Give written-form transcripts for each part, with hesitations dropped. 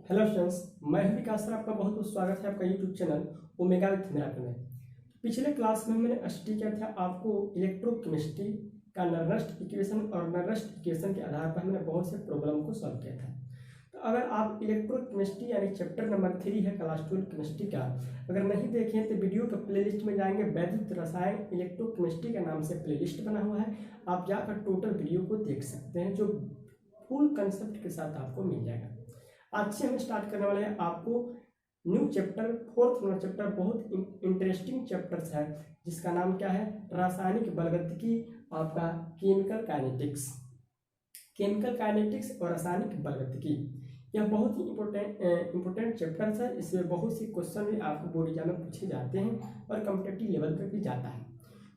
Hello friends, मैं हूं विकास sir. आपका बहुत बहुत स्वागत है आपका YouTube channel omega with miracle में। पिछले क्लास में मैंने स्टडी किया था आपको इलेक्ट्रोकेमिस्ट्री का नर्रस्ट इक्वेशन और नर्रस्ट इक्वेशन के आधार पर मैंने बहुत से प्रॉब्लम को सॉल्व किया था। तो अगर आप इलेक्ट्रोकेमिस्ट्री यानी चैप्टर नंबर 3 है क्लास 12 केमिस्ट्री का, अगर नहीं देखें तो वीडियो के प्लेलिस्ट में जाएंगे, वैद्युत रसायन इलेक्ट्रोकेमिस्ट्री के नाम से प्लेलिस्ट बना हुआ है। आप जाकर टोटल वीडियो को देख सकते हैं, जो फुल कंसेप्ट के साथ आपको मिल जाएगा। आज से हम स्टार्ट करने वाले हैं आपको new chapter, fourth number chapter, बहुत इंटरेस्टिंग चैप्टर्स है जिसका नाम क्या है, रासायनिक बलगतिकी, आपका केमिकल काइनेटिक्स। केमिकल काइनेटिक्स और रासायनिक बलगतिकी यह बहुत ही इंपॉर्टेंट चैप्टर्स है। इसमें बहुत सी क्वेश्चन भी आपको बोर्ड एग्जाम में पूछे जाते हैं और कॉम्पिटिटिव लेवल पर भी जाता है।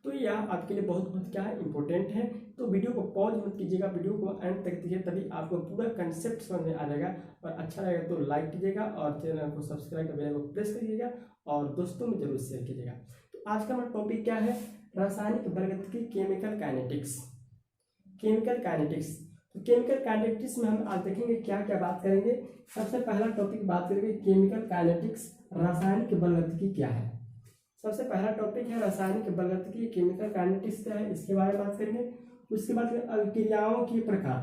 तो यह आपके लिए बहुत बहुत क्या है, इंपॉर्टेंट है। तो वीडियो को पॉज मत कीजिएगा, वीडियो को एंड तक देखिए, तभी आपको पूरा कंसेप्ट समझ में आ जाएगा। और अच्छा लगेगा तो लाइक कीजिएगा और चैनल को सब्सक्राइब कर बेल को प्रेस करिएगा और दोस्तों में जरूर शेयर कीजिएगा। तो आज का हमारा टॉपिक क्या है, रासायनिक बलगतिकी, केमिकल काइनेटिक्स। केमिकल काइनेटिक्स, तो केमिकल काइनेटिक्स में हम आज देखेंगे क्या क्या बात करेंगे। सबसे पहला टॉपिक बात करेंगे केमिकल काइनेटिक्स, रासायनिक बलगतिकी क्या है। सबसे पहला टॉपिक है रासायनिक बलगतिकी, केमिकल काइनेटिक्स क्या है, इसके बारे में बात करेंगे। उसके बाद अभिक्रियाओं के प्रकार,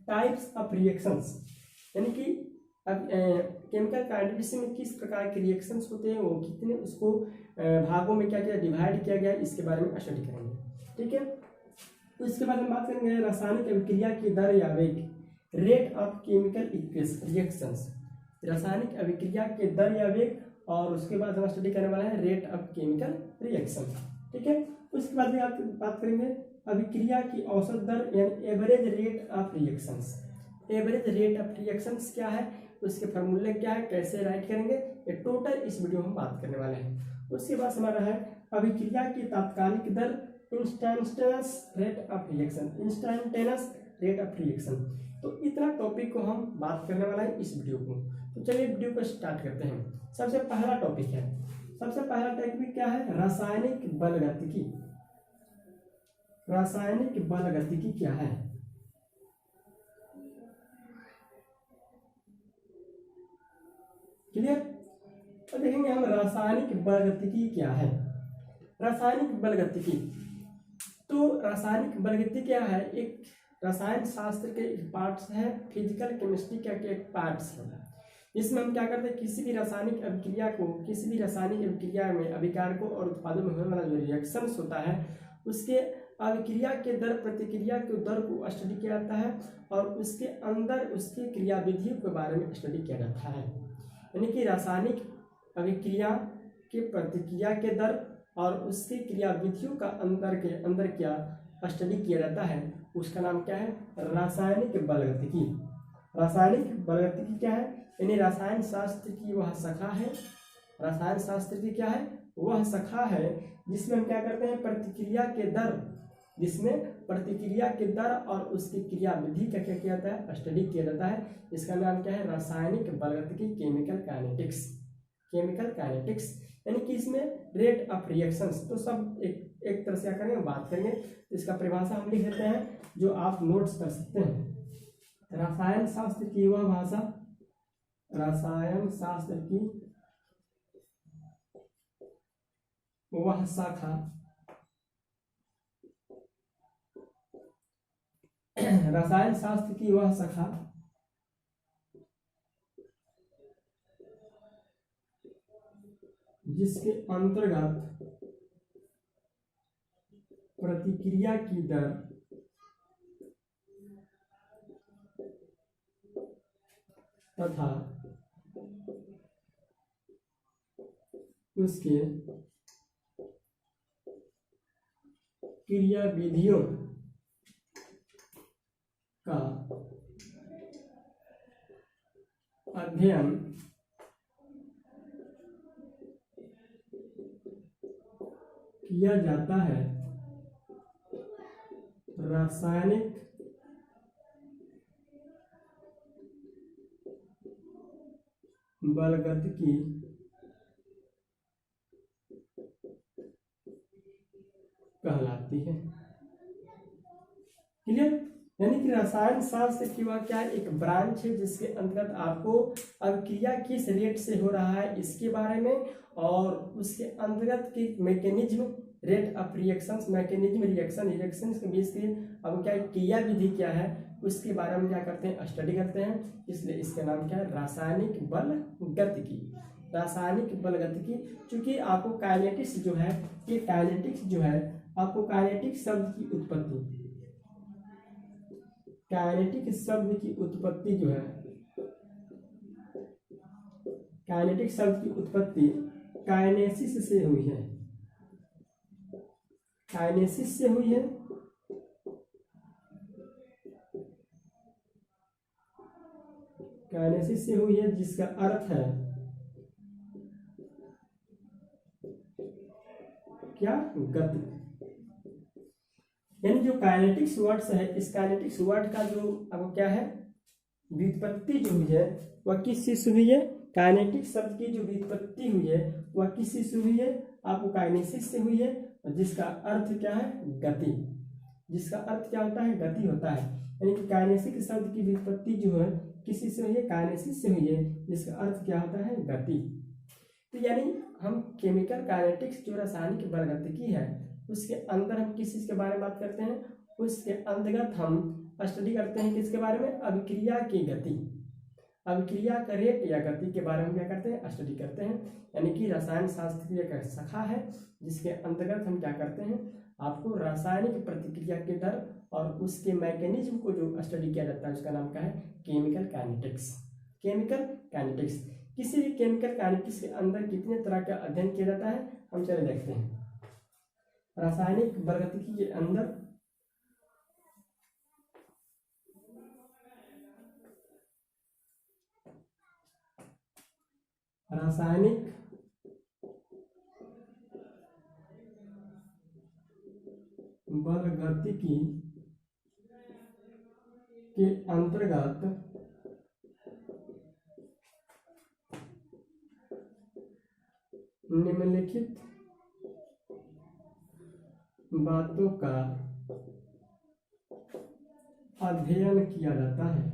टाइप्स ऑफ रिएक्शंस, यानी कि अब केमिकल काइनेटिक्स में किस प्रकार के रिएक्शंस होते हैं, वो कितने, उसको भागों में क्या क्या डिवाइड किया गया है, इसके बारे में स्टडी करेंगे। ठीक है, तो इसके बाद हम बात करेंगे रासायनिक अभिक्रिया की दर या वेग, रेट ऑफ केमिकल रिएक्शंस, रासायनिक अभिक्रिया के दर या वेग। और उसके बाद हम स्टडी करने वाला है रेट ऑफ केमिकल रिएक्शन। ठीक है, उसके बाद आप बात करेंगे अभिक्रिया की औसत दर यानी average rate of reactions. Average rate of reactions क्या है, उसके फॉर्मूले क्या है, कैसे राइट करेंगे, ये टोटल इस वीडियो में हम बात करने वाले हैं। उसके बाद हमारा है अभिक्रिया की तात्कालिक दर, instantaneous rate of reaction, instantaneous rate of reaction. तो इतना टॉपिक को हम बात करने वाला है इस वीडियो को। तो चलिए वीडियो को स्टार्ट करते हैं। सबसे पहला टॉपिक है, सबसे पहला टॉपिक क्या है, रासायनिक बलगतिकी। रासायनिक बलगतिकी क्या है, क्लियर। तो देखेंगे हम रासायनिक बलगतिकी क्या है। रासायनिक बलगतिकी, तो रासायनिक बलगतिकी क्या है, एक रसायन शास्त्र के एक पार्ट्स है, फिजिकल केमिस्ट्री का एक पार्ट्स है। इसमें हम क्या करते हैं, किसी भी रासायनिक अभिक्रिया को, किसी भी रासायनिक अभिक्रिया में अभिकारकों और उत्पादों में होने वाला जो रिएक्शंस होता है, उसके अभिक्रिया के दर, प्रतिक्रिया के दर को स्टडी किया जाता है और उसके अंदर उसकी क्रियाविधियों के बारे में स्टडी किया जाता है। यानी कि रासायनिक अभिक्रिया के प्रतिक्रिया के दर और उसकी क्रियाविधियों का अंदर क्या स्टडी किया जाता है, उसका नाम क्या है, रासायनिक बलगतिकी। रासायनिक बलगतिकी क्या है, यानी रसायन शास्त्र की वह शाखा है, रसायन शास्त्र की क्या है, वह शाखा है जिसमें हम क्या करते हैं, प्रतिक्रिया के दर, जिसमें प्रतिक्रिया के दर और उसकी क्रियाविधि का क्या किया जाता है, स्टडी किया जाता है। इसका नाम क्या है, रासायनिक बलगतिकी, केमिकल काइनेटिक्स। केमिकल काइनेटिक्स यानी कि इसमें रेट ऑफ रिएक्शंस, तो सब एक तरह से क्या करेंगे, बात करेंगे। तो इसका परिभाषा हम लिख देते हैं जो आप नोट्स कर सकते हैं। रसायन शास्त्र की वह भाषा, रसायन शास्त्र की वह शाखा, रसायन शास्त्र की वह शाखा जिसके अंतर्गत प्रतिक्रिया की दर तथा उसके क्रियाविधियों का अध्ययन किया जाता है, रासायनिक बलगतिकी कहलाती है। क्लियर। यानी कि रसायन शास्त्र की वह क्या है, एक ब्रांच है जिसके अंतर्गत आपको अभिक्रिया किस रेट से हो रहा है इसके बारे में, और उसके अंतर्गत की mechanism, rate of reactions, mechanism, reaction के बीच की अब क्या क्रिया विधि क्या है उसके बारे में क्या करते हैं, स्टडी करते हैं। इसलिए इसका नाम क्या है, रासायनिक बल गतिकी। रासायनिक बल गतिकी। चूंकि आपको काइनेटिक्स जो है, ये काइनेटिक्स जो है आपको काइनेटिक शब्द की उत्पत्ति, काइनेटिक शब्द की उत्पत्ति जो है, काइनेटिक शब्द की उत्पत्ति काइनेसिस से हुई है, काइनेसिस से हुई है। काइनेसिस से हुई है जिसका अर्थ है क्या, गति। यानी जो काइनेटिक्स वर्ड्स है, इस काइनेटिक्स वर्ड का जो अब क्या है व्युत्पत्ति जो हुई है वह किस चीज से हुई है, काइनेटिक शब्द की जो व्युत्पत्ति हुई है वह किस चीज से हुई है, आपको काइनेसिस से हुई है, जिसका अर्थ क्या है, गति। जिसका अर्थ क्या होता है, गति होता है। यानी कि काइनेसिक शब्द की व्युत्पत्ति जो है किसी से हुई है, काइनेसिस से हुई है, जिसका अर्थ क्या होता है, गति। तो यानी हम केमिकल काइनेटिक्स जो रासायनिक बल गतिकी है उसके अंदर हम किस चीज के बारे में बात करते हैं, उसके अंतर्गत हम स्टडी करते हैं किसके बारे में, अभिक्रिया की गति, अभिक्रिया का रेट या गति के बारे में क्या करते हैं, स्टडी करते हैं। यानी कि रसायन शास्त्र की एक शाखा है जिसके अंतर्गत हम क्या करते हैं, आपको रासायनिक प्रतिक्रिया के दर और उसके मैकेनिज्म को जो स्टडी किया जाता है उसका नाम क्या है, केमिकल काइनेटिक्स। Chemical kinetics. किसी भी केमिकल काइनेटिक्स के अंदर कितने तरह का अध्ययन किया जाता है, हम चले देखते हैं। रासायनिक बल गतिकी के अंदर रासायनिक बल गतिकी के अंतर्गत निम्नलिखित बातों का अध्ययन किया जाता है।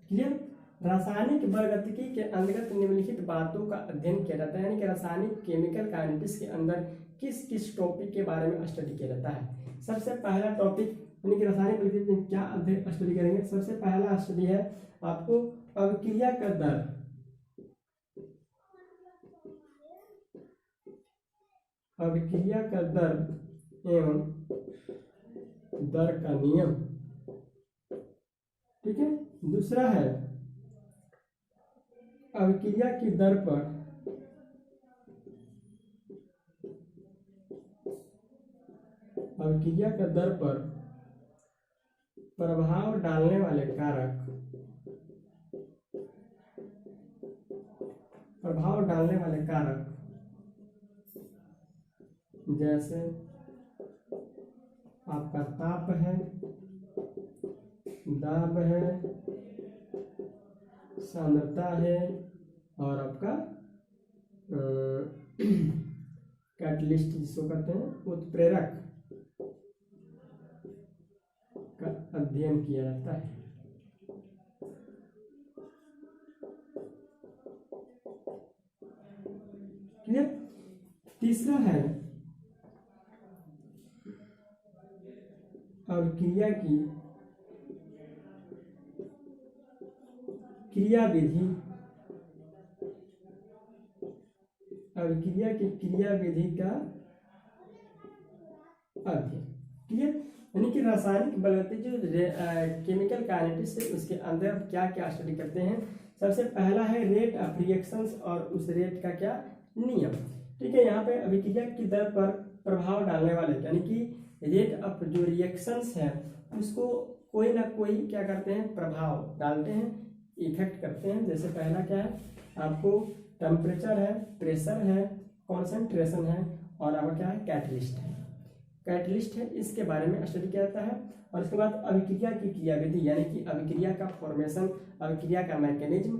क्लियर। रासायनिक बल गतिकी के अंतर्गत निम्नलिखित बातों का अध्ययन किया जाता है। यानी कि रासायनिक केमिकल काइनेटिक्स के अंदर किस किस टॉपिक के बारे में स्टडी किया जाता है। सबसे पहला टॉपिक यानी कि रासायनिक बल गतिकी में क्या अध्ययन स्टडी करेंगे, सबसे पहला स्टडी है आपको अभिक्रिया का दर, अभिक्रिया का दर एवं दर का नियम। ठीक है। दूसरा है अभिक्रिया की दर पर अभिक्रिया का दर पर प्रभाव डालने वाले कारक, प्रभाव डालने वाले कारक जैसे आपका ताप है, दाब है, सांद्रता है और आपका कैटलिस्ट जिसको कहते हैं उत्प्रेरक का अध्ययन किया जाता है। क्लियर। तीसरा है अभिक्रिया की क्रिया विधि, अभिक्रिया की क्रिया विधि का अध्ययन। क्लियर। यानी कि रासायनिक बल गतिकी जो केमिकल काइनेटिक्स है उसके अंदर क्या क्या स्टडी करते हैं। सबसे पहला है रेट ऑफ रिएक्शंस और उस रेट का क्या नियम। ठीक है। यहाँ पे अभिक्रिया की दर पर प्रभाव डालने वाले यानी कि रेट ऑफ जो रिएक्शंस है उसको कोई ना कोई क्या करते हैं, प्रभाव डालते हैं, इफेक्ट करते हैं। जैसे पहला क्या है, आपको टेम्परेचर है, प्रेशर है, कॉन्सेंट्रेशन है और आपका क्या है, कैटलिस्ट है। कैटलिस्ट है, इसके बारे में स्टडी किया जाता है। और इसके बाद अभिक्रिया की क्रिया विधि यानी कि अभिक्रिया का फॉर्मेशन, अभिक्रिया का मैकेनिज्म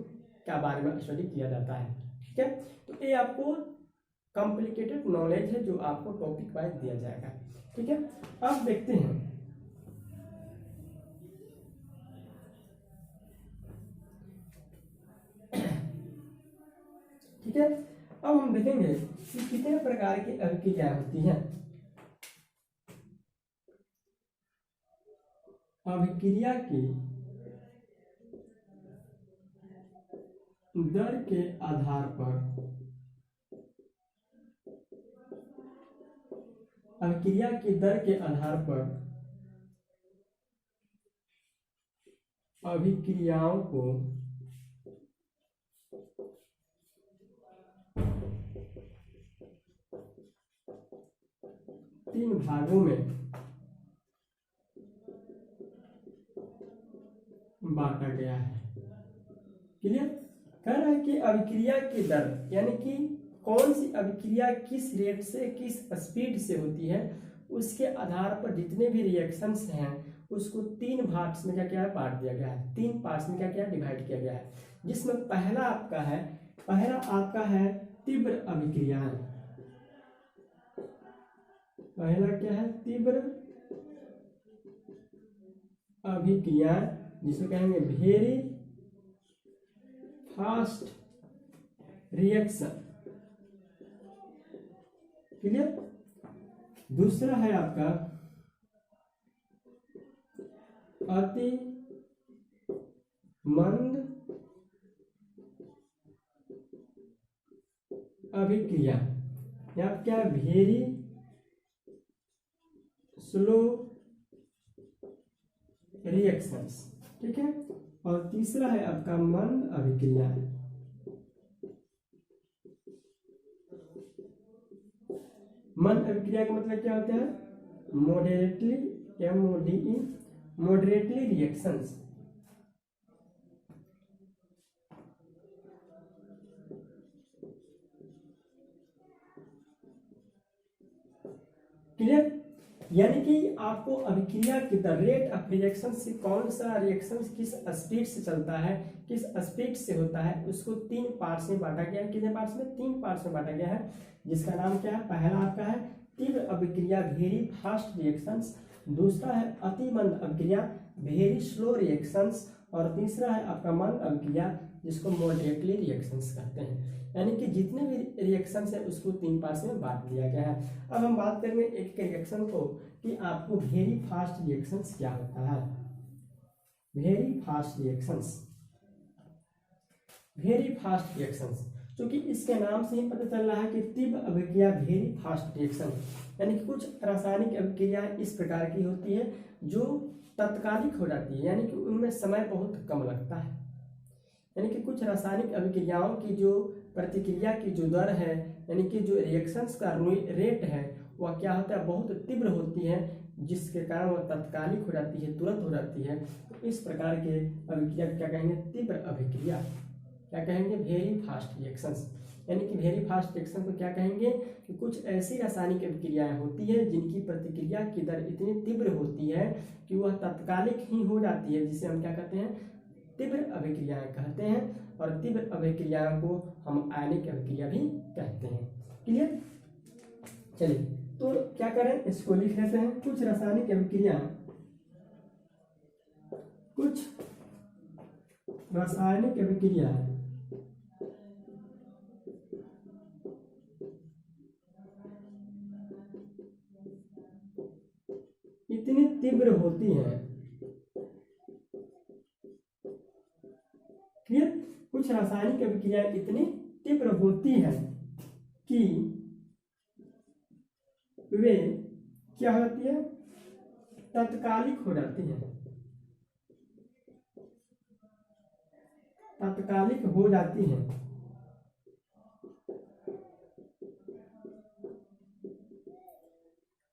का बारे में स्टडी किया जाता है। ठीक है। तो ये आपको कॉम्प्लिकेटेड नॉलेज है जो आपको टॉपिक वाइज दिया जाएगा। ठीक है, अब देखते हैं। ठीक है, अब हम देखेंगे कि कितने प्रकार की अभिक्रियाएं होती हैं। अभिक्रिया की दर के आधार पर अभिक्रिया की दर के आधार पर अभिक्रियाओं को तीन भागों में बांटा गया है। क्लियर? कह रहा है कि अभिक्रिया की दर यानी कि कौन सी अभिक्रिया किस रेट से किस स्पीड से होती है, उसके आधार पर जितने भी रिएक्शंस हैं उसको तीन पार्ट्स में क्या क्या है बांट दिया गया है, तीन पार्ट्स में क्या क्या डिवाइड किया गया है। जिसमें पहला आपका है तीव्र अभिक्रियाएं। पहला क्या है? तीव्र अभिक्रियाएं, जिसे कहेंगे वेरी फास्ट रिएक्शन। क्लियर? दूसरा है आपका अति मंद अभिक्रिया या क्या वेरी स्लो रिएक्शंस। ठीक है, और तीसरा है आपका मंद अभिक्रिया। मंद अभिक्रिया का मतलब क्या होता है? Moderately MODE moderately reactions. Clear? यानी कि आपको अभिक्रिया की दर रेट ऑफ रिएक्शन से कौन सा रिएक्शन किस स्पीड से चलता है, किस स्पीड से होता है, उसको तीन पार्ट्स में बांटा गया है। कितने पार्ट्स में? तीन पार्ट्स में बांटा गया है, जिसका नाम क्या है? पहला आपका है तीव्र अभिक्रिया वेरी फास्ट रिएक्शंस, दूसरा है अति मंद अभिक्रिया वेरी स्लो रिएक्शंस, और तीसरा है आपका मंद अभिक्रिया जिसको मॉडरेटली रिएक्शंस कहते हैं। यानी कि जितने भी रिएक्शंस है उसको तीन पार्ट्स में बांट दिया गया है। अब हम बात करेंगे एक रिएक्शन को कि आपको वेरी फास्ट रिएक्शंस क्या होता है। Very fast reactions, very fast reactions, क्योंकि इसके नाम से ही पता चल रहा है कि तीव्र अभिक्रिया वेरी फास्ट रिएक्शन, यानी कि कुछ रासायनिक अभिक्रियाएं इस प्रकार की होती है जो तत्कालिक हो जाती है, यानी कि उनमें समय बहुत कम लगता है। यानी कि कुछ रासायनिक अभिक्रियाओं की जो प्रतिक्रिया की जो दर है, यानी कि जो रिएक्शंस का रेट है, वह क्या होता है? बहुत तीव्र होती है, जिसके कारण वह तत्कालिक हो जाती है, तुरंत हो जाती है। तो इस प्रकार के अभिक्रिया क्या कहेंगे? तीव्र अभिक्रिया। क्या कहेंगे? Very fast reactions. यानी कि वेरी फास्ट रिएक्शन को क्या कहेंगे? कि कुछ ऐसी रासायनिक अभिक्रियाएं होती है जिनकी प्रतिक्रिया की दर इतनी तीव्र होती है कि वह तत्कालिक ही हो जाती है, जिसे हम क्या कहते हैं? तीव्र अभिक्रियाएं कहते हैं। और तीव्र अभिक्रियाओं को हम आयनिक अभिक्रिया भी कहते हैं। क्लियर? चलिए, तो क्या करें, इसको लिख लेते हैं। कुछ रासायनिक अभिक्रिया, कुछ रासायनिक अभिक्रिया इतनी तीव्र होती हैं। क्लियर? कुछ रासायनिक अभिक्रियाएं इतनी तीव्र होती हैं कि वे क्या होती है? तत्कालिक हो जाती है, तत्कालिक हो जाती है।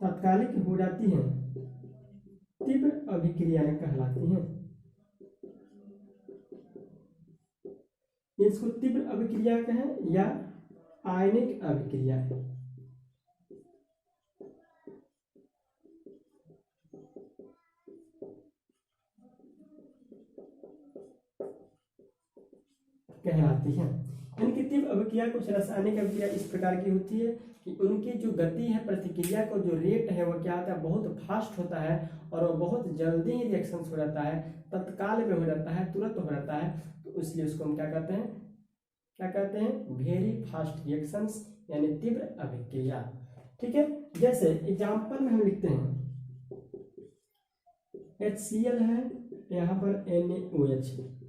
तत्कालिक हो जाती हैं, तीव्र अभिक्रियाएं कहलाती हैं। इसको तीव्र अभिक्रिया कहें या आयनिक अभिक्रिया। कहलाती है। यानी कि तीव्र अभिक्रिया कुछ रासायनिक अभिक्रिया इस प्रकार की होती है कि उनकी जो गति है, प्रतिक्रिया को जो रेट है वो क्या होता है, बहुत फास्ट होता है और वो बहुत जल्दी ही रिएक्शंस हो जाता है, तत्काल में हो जाता है, तुरंत हो जाता है। तो इसलिए उसको हम क्या कहते हैं, वेरी फास्ट रिएक्शंस यानी तीव्र अभिक्रिया। ठीक है, जैसे एग्जाम्पल में हम लिखते हैं HCl है, यहाँ पर NaOH,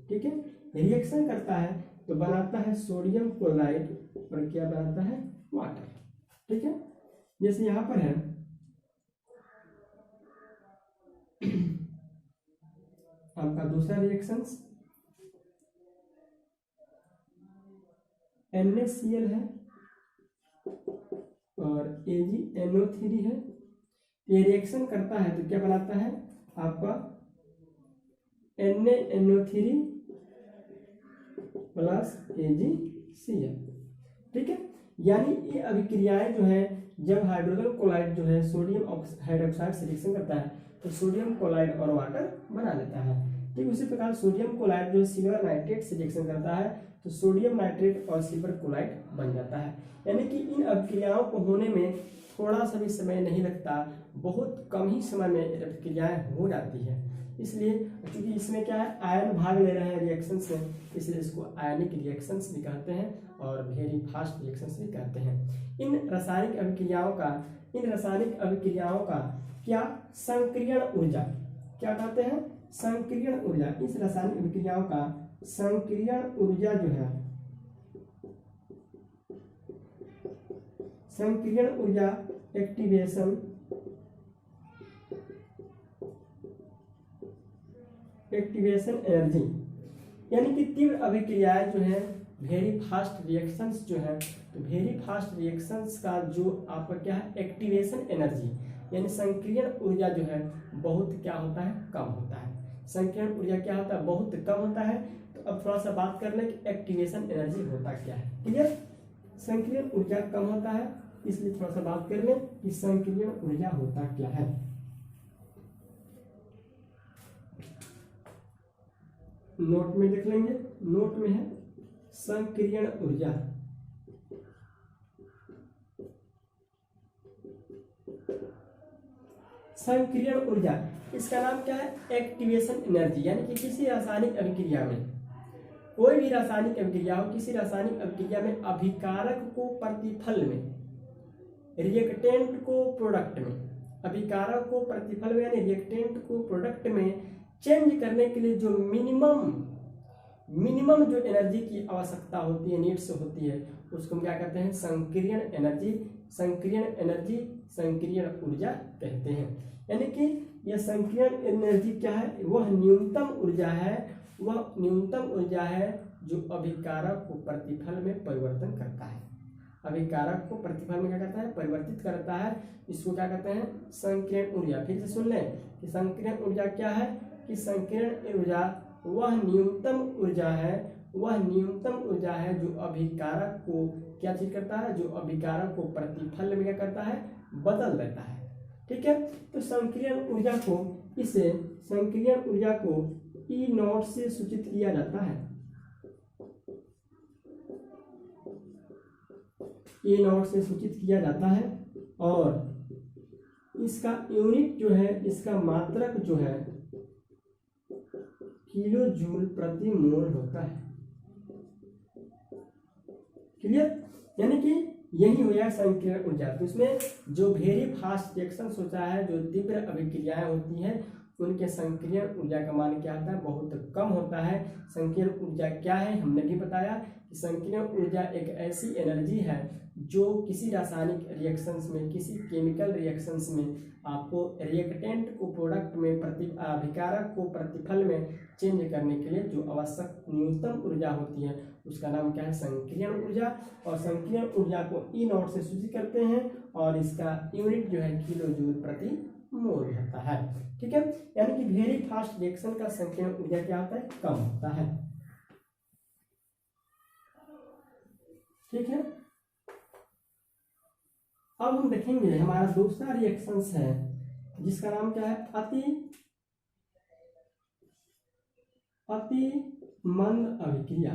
ठीक है, रिएक्शन करता है तो बनाता है सोडियम क्लोराइड और क्या बनाता है, वाटर। ठीक है, जैसे यहाँ पर है आपका दूसरा रिएक्शंस NaCl है और AgNO3 है। ये रिएक्शन करता है तो क्या बनाता है आपका NaNO3 प्लस AgCl। ठीक है, यानी ये अभिक्रियाएं जो है, जब हाइड्रोजन क्लोराइड जो है सोडियम हाइड्रोक्साइड से रिएक्शन करता है तो सोडियम क्लोराइड और वाटर बना लेता है। ठीक, उसी प्रकार सोडियम क्लोराइड जो सिल्वर नाइट्रेट से रिएक्शन करता है तो सोडियम नाइट्रेट और सिल्वर क्लोराइड बन जाता है। यानी कि इन अभिक्रियाओं को होने में थोड़ा सा भी समय नहीं लगता, बहुत कम ही समय में अभिक्रियाएं हो जाती है। इसलिए क्योंकि इसमें क्या है, आयन भाग ले रहे हैं रिएक्शंस में, इसलिए इसको आयनिक रिएक्शंस भी कहते हैं और वेरी फास्ट रिएक्शंस भी कहते हैं। इन रासायनिक अभिक्रियाओं का क्या संक्रियण ऊर्जा, क्या कहते हैं, संक्रियण ऊर्जा। इस रासायनिक अभिक्रियाओं का संक्रियण ऊर्जा जो है, संक्रियण ऊर्जा एक्टिवेशन एनर्जी, यानी कि तीव्र अभिक्रियाएं जो है, वेरी फास्ट रिएक्शंस जो है, तो वेरी फास्ट रिएक्शंस का जो आपका क्या है, एक्टिवेशन एनर्जी यानी संक्रियण ऊर्जा जो है बहुत क्या होता है, कम होता है। संक्रियण ऊर्जा क्या होता है, बहुत कम होता है। तो अब थोड़ा सा बात कर लें कि एक्टिवेशन एनर्जी होता क्या है। क्लियर, संक्रियण ऊर्जा कम होता है, इसलिए थोड़ा सा बात कर लें कि संक्रियण ऊर्जा होता क्या है। नोट में देख लेंगे, नोट में है संक्रियण ऊर्जा। संक्रियण ऊर्जा, इसका नाम क्या है, एक्टिवेशन एनर्जी। यानी कि किसी रासायनिक अभिक्रिया में, कोई भी रासायनिक अभिक्रिया हो, किसी रासायनिक अभिक्रिया में अभिकारक को प्रतिफल में, रिएक्टेंट को प्रोडक्ट में, अभिकारक को प्रतिफल में यानी रिएक्टेंट को प्रोडक्ट में चेंज करने के लिए जो मिनिमम जो एनर्जी की आवश्यकता होती है, नीड्स होती है, उसको हम क्या कहते हैं, संक्रियण एनर्जी, संक्रियण ऊर्जा कहते हैं। यानी कि यह संक्रियण एनर्जी क्या है, वह न्यूनतम ऊर्जा है जो अभिकारक को प्रतिफल में परिवर्तन करता है। अभिकारक को प्रतिफल में क्या करता है, परिवर्तित करता है। इसको क्या कहते हैं, संक्रियण ऊर्जा। फिर से सुन लें कि संक्रियण ऊर्जा क्या है, कि संक्रियण ऊर्जा वह न्यूनतम ऊर्जा है जो अभिकारक को क्या चीज करता है, जो अभिकारक को प्रतिफल में क्या करता है, बदल देता है। ठीक है, तो संक्रियण ऊर्जा को ई नॉट से सूचित किया जाता है। ई नॉट से सूचित किया जाता है और इसका यूनिट जो है, इसका मात्रक जो है किलो जूल प्रति मोल होता है। क्लियर, यानी कि यही हो गया संक्रियण ऊर्जा। तो इसमें जो वेरी फास्ट रिएक्शन होता है, जो तीव्र अभिक्रियाएं होती हैं, उनके संक्रियण ऊर्जा का मान क्या होता है, बहुत कम होता है। संक्रियण ऊर्जा क्या है, हमने भी बताया कि संक्रियण ऊर्जा एक ऐसी एनर्जी है जो किसी रासायनिक रिएक्शंस में, किसी केमिकल रिएक्शंस में आपको रिएक्टेंट को प्रोडक्ट में, अभिकारक को प्रतिफल में चेंज करने के लिए जो आवश्यक न्यूनतम ऊर्जा होती है, उसका नाम क्या है, संक्रियण ऊर्जा। और संक्रियण ऊर्जा को ई नॉट से सूचित करते हैं और इसका यूनिट जो है किलो जूल प्रति मोल होता है। ठीक है, यानी कि वेरी फास्ट रिएक्शन का संक्रियण ऊर्जा क्या होता है, कम होता है। ठीक है, अब हम देखेंगे हमारा दूसरा रिएक्शंस है जिसका नाम क्या है, अति मंद अभिक्रिया।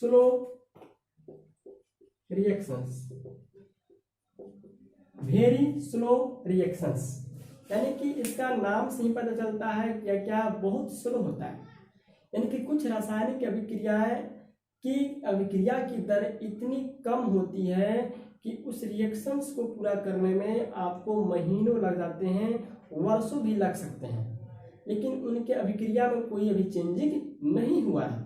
Slow reactions, very slow reactions, यानी कि इसका नाम से ही पता चलता है क्या क्या बहुत स्लो होता है। यानी कि कुछ रासायनिक अभिक्रियाएं की अभिक्रिया की दर इतनी कम होती है कि उस रिएक्शंस को पूरा करने में आपको महीनों लग जाते हैं, वर्षों भी लग सकते हैं, लेकिन उनके अभिक्रिया में कोई अभी चेंजिंग नहीं हुआ रहता है,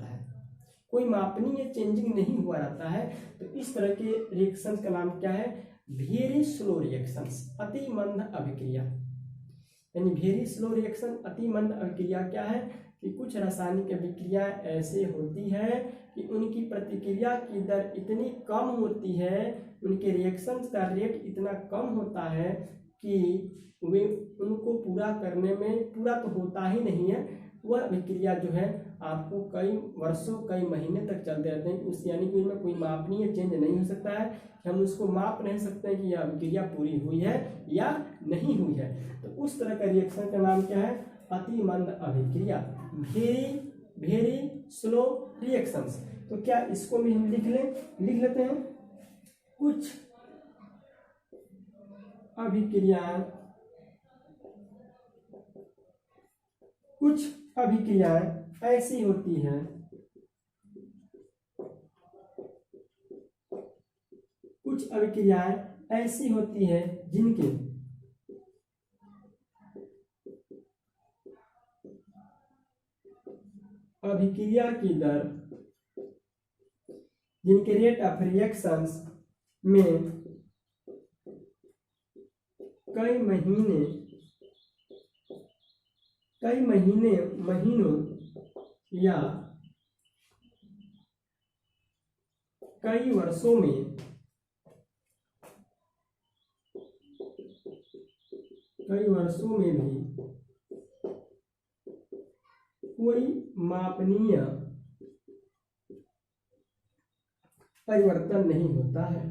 कोई मापनीय चेंजिंग नहीं हुआ रहता है। तो इस तरह के रिएक्शंस का नाम क्या है? वेरी स्लो रिएक्शंस, अति मंद अभिक्रिया। यानी वेरी स्लो रिएक्शन, अति मंद अभिक्रिया क्या है कि कुछ रासायनिक अभिक्रिया ऐसे होती है कि उनकी प्रतिक्रिया की दर इतनी कम होती है, उनके रिएक्शंस का रेट इतना कम होता है कि वे उनको पूरा करने में, पूरा तो होता ही नहीं है, वह अभिक्रिया जो है आपको कई वर्षों कई महीने तक चलते रहते हैं। उस यानी कि उनमें कोई मापनीय चेंज नहीं हो सकता है कि हम उसको माप नहीं सकते हैं कि यह अभिक्रिया पूरी हुई है या नहीं हुई है। तो उस तरह का रिएक्शन का नाम क्या है? अति मंद अभिक्रिया, वेरी स्लो रिएक्शंस। तो क्या इसको भी हम लिख लेते हैं। कुछ अभिक्रियाएं ऐसी होती हैं, कुछ अभिक्रियाएं ऐसी होती है जिनके अभिक्रिया की दर, जिनके रेट ऑफ रिएक्शंस में कई महीनों या कई वर्षों में भी कोई मापनीय परिवर्तन नहीं होता है।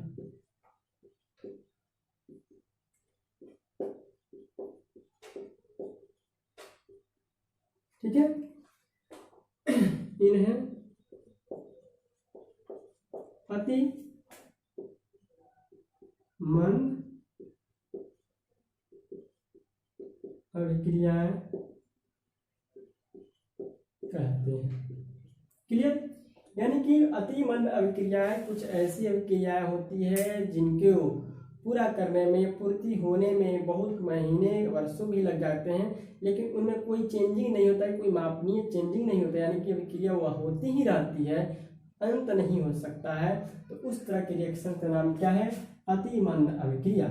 ठीक है, इन्हें अति मंद अभिक्रियाएं कहते हैं। क्लियर? यानी कि अति मंद अभिक्रियाएं कुछ ऐसी अभिक्रियाएं होती है जिनके पूरा करने में, पूर्ति होने में बहुत महीने वर्षों भी लग जाते हैं, लेकिन उनमें कोई चेंजिंग नहीं होता है, कोई मापनीय चेंजिंग नहीं होता है, यानी कि अभिक्रिया वह होती ही रहती है, अंत नहीं हो सकता है। तो उस तरह के रिएक्शन का नाम क्या है? अति मंद अभिक्रिया।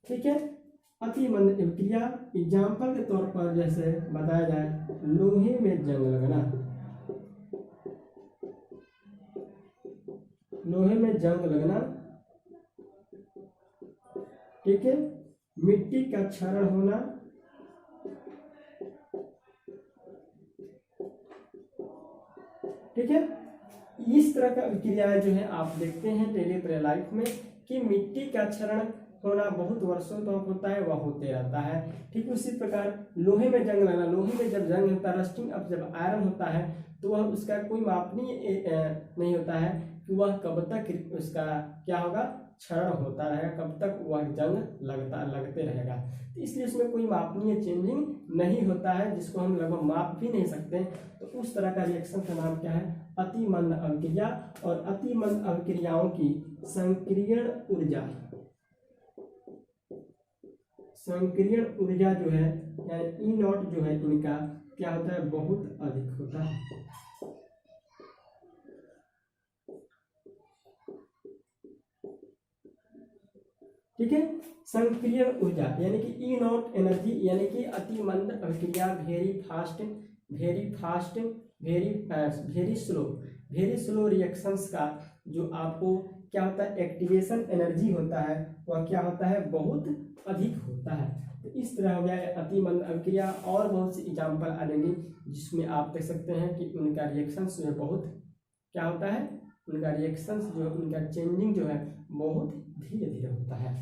ठीक है, अति मंद अभिक्रिया एग्जाम्पल के तौर पर जैसे बताया जाए, लोहे में जंग लगना, लोहे में जंग लगना, ठीक है, मिट्टी का क्षरण होना, ठीक है। इस तरह का अभिक्रियाएं जो है आप देखते हैं डेली लाइफ में कि मिट्टी का क्षरण होना बहुत वर्षों तक होता है, वह होते रहता है। ठीक उसी प्रकार लोहे में जंग लगना, लोहे में जब जंग होता है, रस्टिंग अब जब आयरन होता है तो वह उसका कोई मापनीय नहीं होता है कि वह कब तक उसका क्या होगा, क्षरण होता रहेगा, कब तक वह जंग लगते रहेगा। तो इसलिए उसमें कोई मापनीय चेंजिंग नहीं होता है, जिसको हम लगभग माप भी नहीं सकते। तो उस तरह का रिएक्शन का नाम क्या है? अति मंद अभिक्रिया। और अति मंद अभिक्रियाओं की संक्रियण ऊर्जा, संक्रियण ऊर्जा जो है यानी ई नॉट जो है इनका क्या होता है? बहुत अधिक होता है। ठीक है, संक्रियण ऊर्जा यानी कि ई नॉट एनर्जी, यानी कि अति मंद अभिक्रिया, वेरी स्लो रिएक्शंस का जो आपको क्या होता है? एक्टिवेशन एनर्जी होता है, वह क्या होता है? बहुत अधिक होता है। तो इस तरह हो गया अति मंद अभिक्रिया। और बहुत सी एग्जाम्पल आ जाएंगे जिसमें आप देख सकते हैं कि उनका रिएक्शंस जो है बहुत क्या होता है, उनका रिएक्शंस जो उनका चेंजिंग जो है बहुत धीरे धीरे होता है।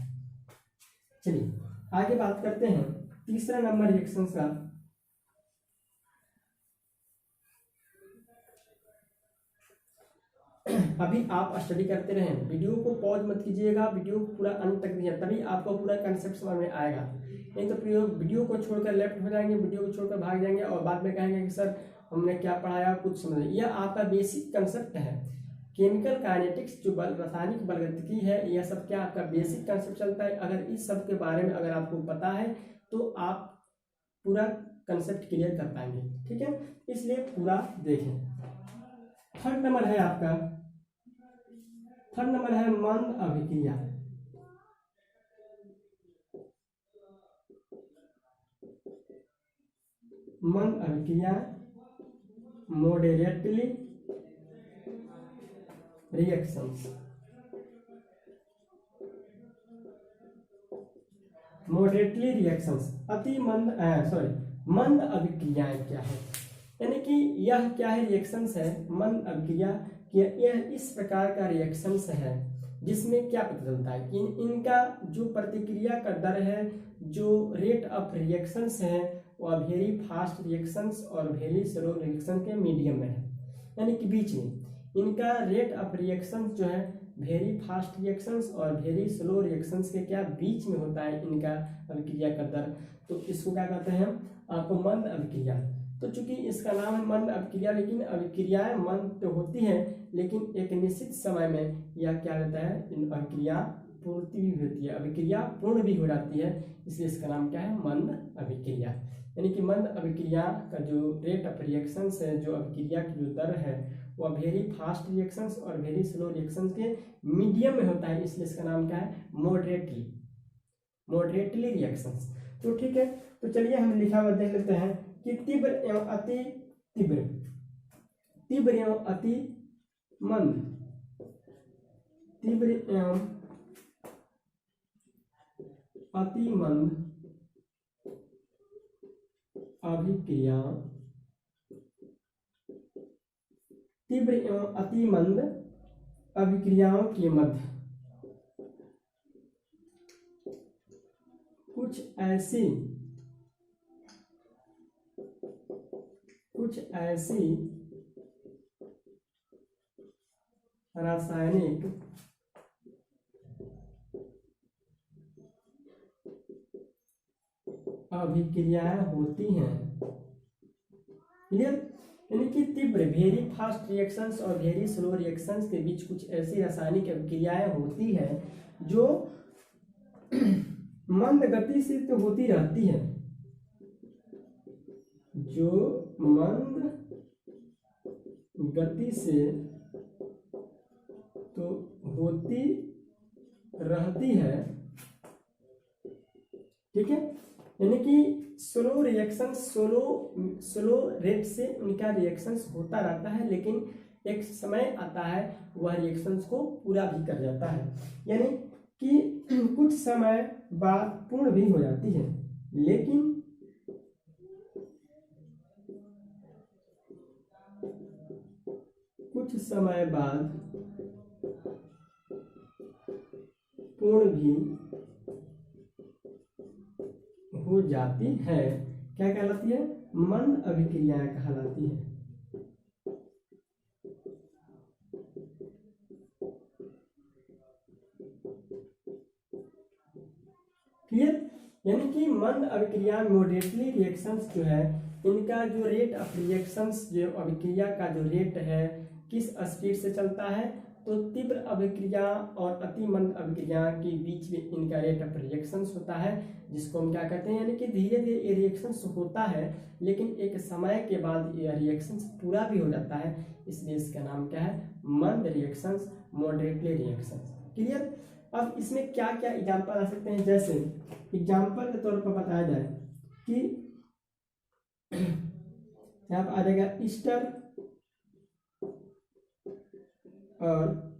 चलिए आगे बात करते हैं तीसरा नंबर रिएक्शंस का। अभी आप स्टडी करते रहें, वीडियो को पॉज मत कीजिएगा, वीडियो को पूरा अंत तक देखिए, तभी आपको पूरा कंसेप्ट समझ में आएगा। नहीं तो वीडियो को छोड़कर लेफ्ट हो जाएंगे, वीडियो को छोड़कर भाग जाएंगे और बाद में कहेंगे कि सर हमने क्या पढ़ाया कुछ समझ। यह आपका बेसिक कंसेप्ट है। केमिकल काइनेटिक्स जो रासायनिक बलगतिकी है, यह सब क्या आपका बेसिक कंसेप्ट चलता है। अगर इस सब के बारे में अगर आपको पता है तो आप पूरा कंसेप्ट क्लियर कर पाएंगे, ठीक है। इसलिए पूरा देखें। थर्ड नंबर है आपका, थर्ड नंबर है मंद अभिक्रिया। मंद अभिक्रिया, मॉडरेटली रिएक्शंस। मॉडरेटली रिएक्शंस, अति मंद मंद अभिक्रियाएं क्या है, यानी कि यह क्या है, रिएक्शंस है। मंद अभिक्रिया यह इस प्रकार का रिएक्शंस है जिसमें क्या पता चलता है कि इनका जो प्रतिक्रिया का दर है, जो रेट ऑफ रिएक्शंस है, वह वेरी फास्ट रिएक्शंस और वेरी स्लो रिएक्शन के मीडियम में है, यानी कि बीच में। इनका रेट ऑफ रिएक्शंस जो है वेरी फास्ट रिएक्शंस और वेरी स्लो रिएक्शंस के क्या बीच में होता है इनका अभिक्रिया का दर। तो इसको क्या कहते हैं आपको, मंद अभिक्रिया। तो चूंकि इसका नाम है मंद अभिक्रिया, लेकिन अभिक्रियाएं मंद तो होती हैं, लेकिन एक निश्चित समय में यह क्या रहता है, इन अभिक्रिया पूर्ति भी होती है, अभिक्रिया पूर्ण भी हो जाती है, इसलिए इसका नाम क्या है, मंद अभिक्रिया। यानी कि मंद अभिक्रिया का जो रेट ऑफ रिएक्शंस है, जो अभिक्रिया की जो दर है, वह वेरी फास्ट रिएक्शंस और वेरी स्लो रिएक्शंस के मीडियम में होता है, इसलिए इसका नाम क्या है, मॉडरेटली रिएक्शंस। तो ठीक है, तो चलिए हम लिखा हुआ देख लेते हैं कि तीव्र एवं अति तीव्र, तीव्र एवं अति मंद, तीव्र एवं अति मंद अभिक्रिया, तीव्र एवं अति मंद अभिक्रियाओं के मध्य कुछ ऐसी रासायनिक अभिक्रियाएं होती हैं। क्लियर, यानी कि तीव्र वेरी फास्ट रिएक्शंस और वेरी स्लो रिएक्शंस के बीच कुछ ऐसी रासायनिक अभिक्रियाएं होती है जो मंद गति से तो होती रहती है, जो मंद गति से तो होती रहती है, ठीक है। यानी कि स्लो रिएक्शन, स्लो रेट से उनका रिएक्शंस होता रहता है, लेकिन एक समय आता है वह रिएक्शंस को पूरा भी कर जाता है, यानी कि कुछ समय बाद पूर्ण भी हो जाती है, लेकिन कुछ समय बाद पूर्ण भी हो जाती है। क्या कहलाती है, मंद अभिक्रियाएं कहलाती है। क्लियर, यानी कि मंद अभिक्रिया मॉडरेटली रिएक्शंस जो है, इनका जो रेट ऑफ रिएक्शंस, जो अभिक्रिया का जो रेट है किस स्पीड से चलता है, तो तीव्र अभिक्रिया और अति मंद अभिक्रिया के बीच में इनका रेट ऑफ रिएक्शंस होता है, जिसको हम क्या कहते हैं, यानी कि धीरे धीरे ये रिएक्शंस होता है, लेकिन एक समय के बाद ये रिएक्शंस पूरा भी हो जाता है, इसलिए इसका नाम क्या है, मंद रिएक्शंस, मॉडरेटली रिएक्शंस। क्लियर। अब इसमें क्या क्या एग्जाम्पल आ सकते हैं, जैसे एग्जाम्पल के तौर पर बताया जाए कि यहाँ पर आ जाएगा ईस्टर और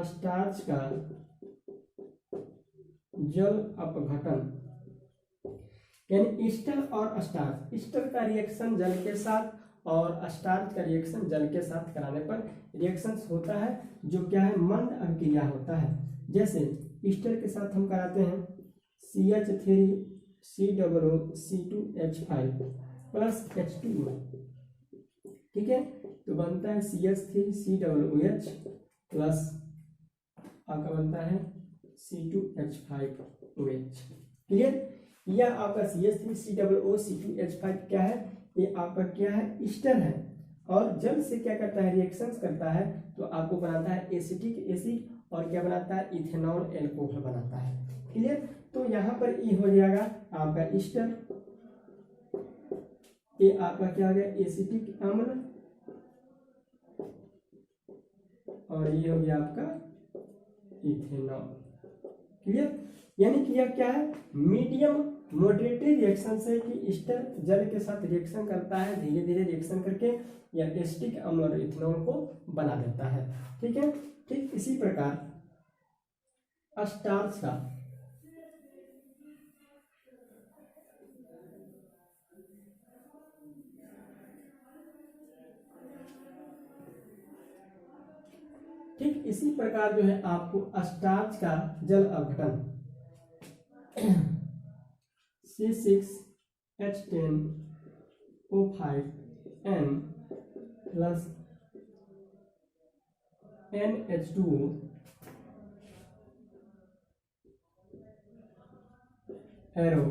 स्टार्च का जल अपघटन, यानी ईस्टर और स्टार्च, ईस्टर का रिएक्शन जल के साथ और स्टार्च का रिएक्शन जल के साथ कराने पर रिएक्शंस होता है, जो क्या है, मंद अभिक्रिया होता है। जैसे ईस्टर के साथ हम कराते हैं CH3COO C2H5 प्लस H2O, ठीक है। तो बनता है CH3COOH प्लस आपका बनता है C2H5OH। क्लियर। यह आपका CH3COOH क्या है, ये आपका क्या है, ईस्टर है, और जल से क्या करता है, रिएक्शंस करता है, तो आपको बनाता है एसिटिक एसिड, और क्या बनाता है, इथेनॉल एल्कोहल बनाता है। क्लियर। तो यहाँ पर ये हो जाएगा आपका ईस्टर, ये आपका क्या हो गया, एसिटिक अम्ल, और ये हो गया आपका इथेनॉल। क्लियर। यानी कि यह क्या है, मीडियम मॉडरेटरी रिएक्शन से कि ईस्टर जल के साथ रिएक्शन करता है, धीरे धीरे रिएक्शन करके या एसिटिक अम्ल और इथेनॉल को बना देता है। ठीक है। ठीक इसी प्रकार स्टार्च का ठीक इसी प्रकार जो है आपको स्टार्च का जल अपघटन C6H10O5N plus NH2O arrow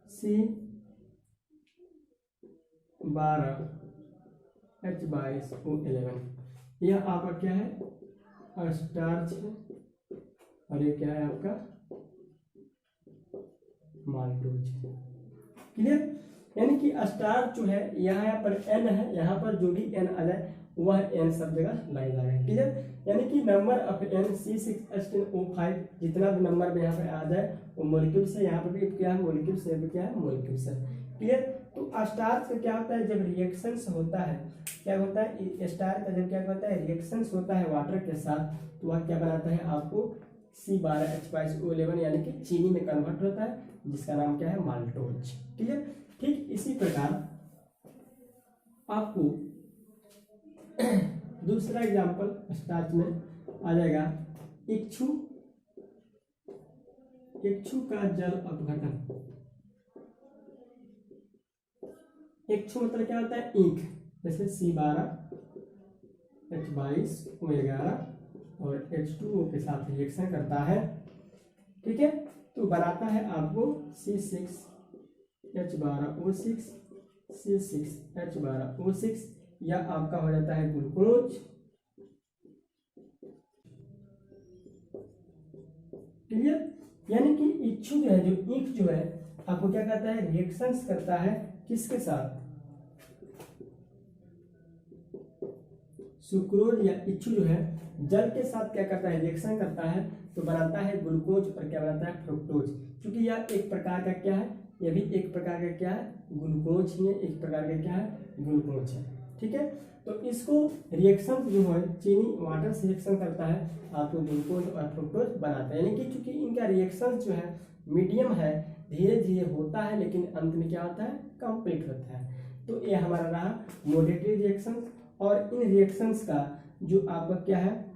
C12H22O11, यह आपका क्या है, स्टार्च है, और ये क्या है आपका माल्टोज। क्लियर। यानी कि स्टार्च जो है यहाँ पर N है, यहाँ पर जो भी N आ जाए वह N सब जगह लग जाएगा। क्लियर। यानी कि नंबर ऑफ N C6H10O5 जितना भी नंबर में यहाँ पर आ जाए वो मोलिक्यूल से, यहाँ पर भी क्या है मोलिक्यूल से, क्या है मोलिक्यूल से। क्लियर। तो स्टार्च का क्या होता है, जब रिएक्शंस होता है, क्या होता है स्टार्च का जब क्या होता है रिएक्शंस होता है वाटर के साथ, तो वह क्या बनाता है आपको C12H22O11 यानी कि चीनी में कन्वर्ट होता है, जिसका नाम क्या है, माल्टोज। क्लियर। ठीक इसी प्रकार आपको दूसरा एग्जांपल स्टार्च में आ जाएगा, इक्षु का जल अपघटन। इक्षु मतलब क्या होता है, ईंख, जैसे C12H22O11 और H2O के साथ रिएक्शन करता है। ठीक है। तो बनाता है आपको C6H12O6 C6H12O6, या आपका हो जाता है ग्लूकोज। क्लियर। यानी कि इक्षु जो है, जो ईंख जो है आपको क्या करता है, रिएक्शंस करता है किसके साथ, सुक्रोज या इक्षु जो है जल के साथ क्या करता है, रिएक्शन करता है, तो बनाता है ग्लूकोज, और क्या बनाता है, फ्रुक्टोज। क्योंकि यह एक प्रकार का क्या है, यह भी एक प्रकार का क्या है, ग्लूकोज ही है, एक प्रकार का क्या है, ग्लूकोज है। ठीक है। तो इसको रिएक्शन जो है चीनी वाटर से रिएक्शन करता है, आपको ग्लूकोज और फ्रुक्टोज बनाता है। यानी कि चूंकि इनका रिएक्शन जो है मीडियम है, धीरे धीरे होता है, लेकिन अंत में क्या होता है, कंप्लीट होता है। तो ये हमारा रहा मॉडरेटरी रिएक्शन, और इन रिएक्शंस का जो आपका क्या है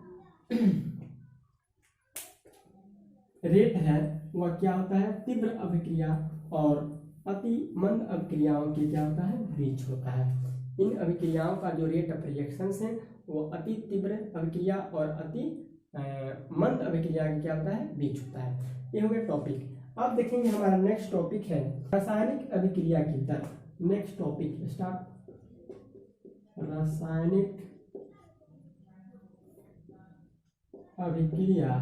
रेट है, वह क्या होता है, तीव्र अभिक्रिया और अति मंद अभिक्रियाओं के क्या होता है, बीच होता है। इन अभिक्रियाओं का जो रेट ऑफ रिएक्शंस है वो अति तीव्र अभिक्रिया और अति मंद अभिक्रिया का क्या होता है, बीच होता है। ये हो गया टॉपिक। अब देखेंगे हमारा नेक्स्ट टॉपिक है रासायनिक अभिक्रिया की दर। नेक्स्ट टॉपिक स्टार्ट, रासायनिक अभिक्रिया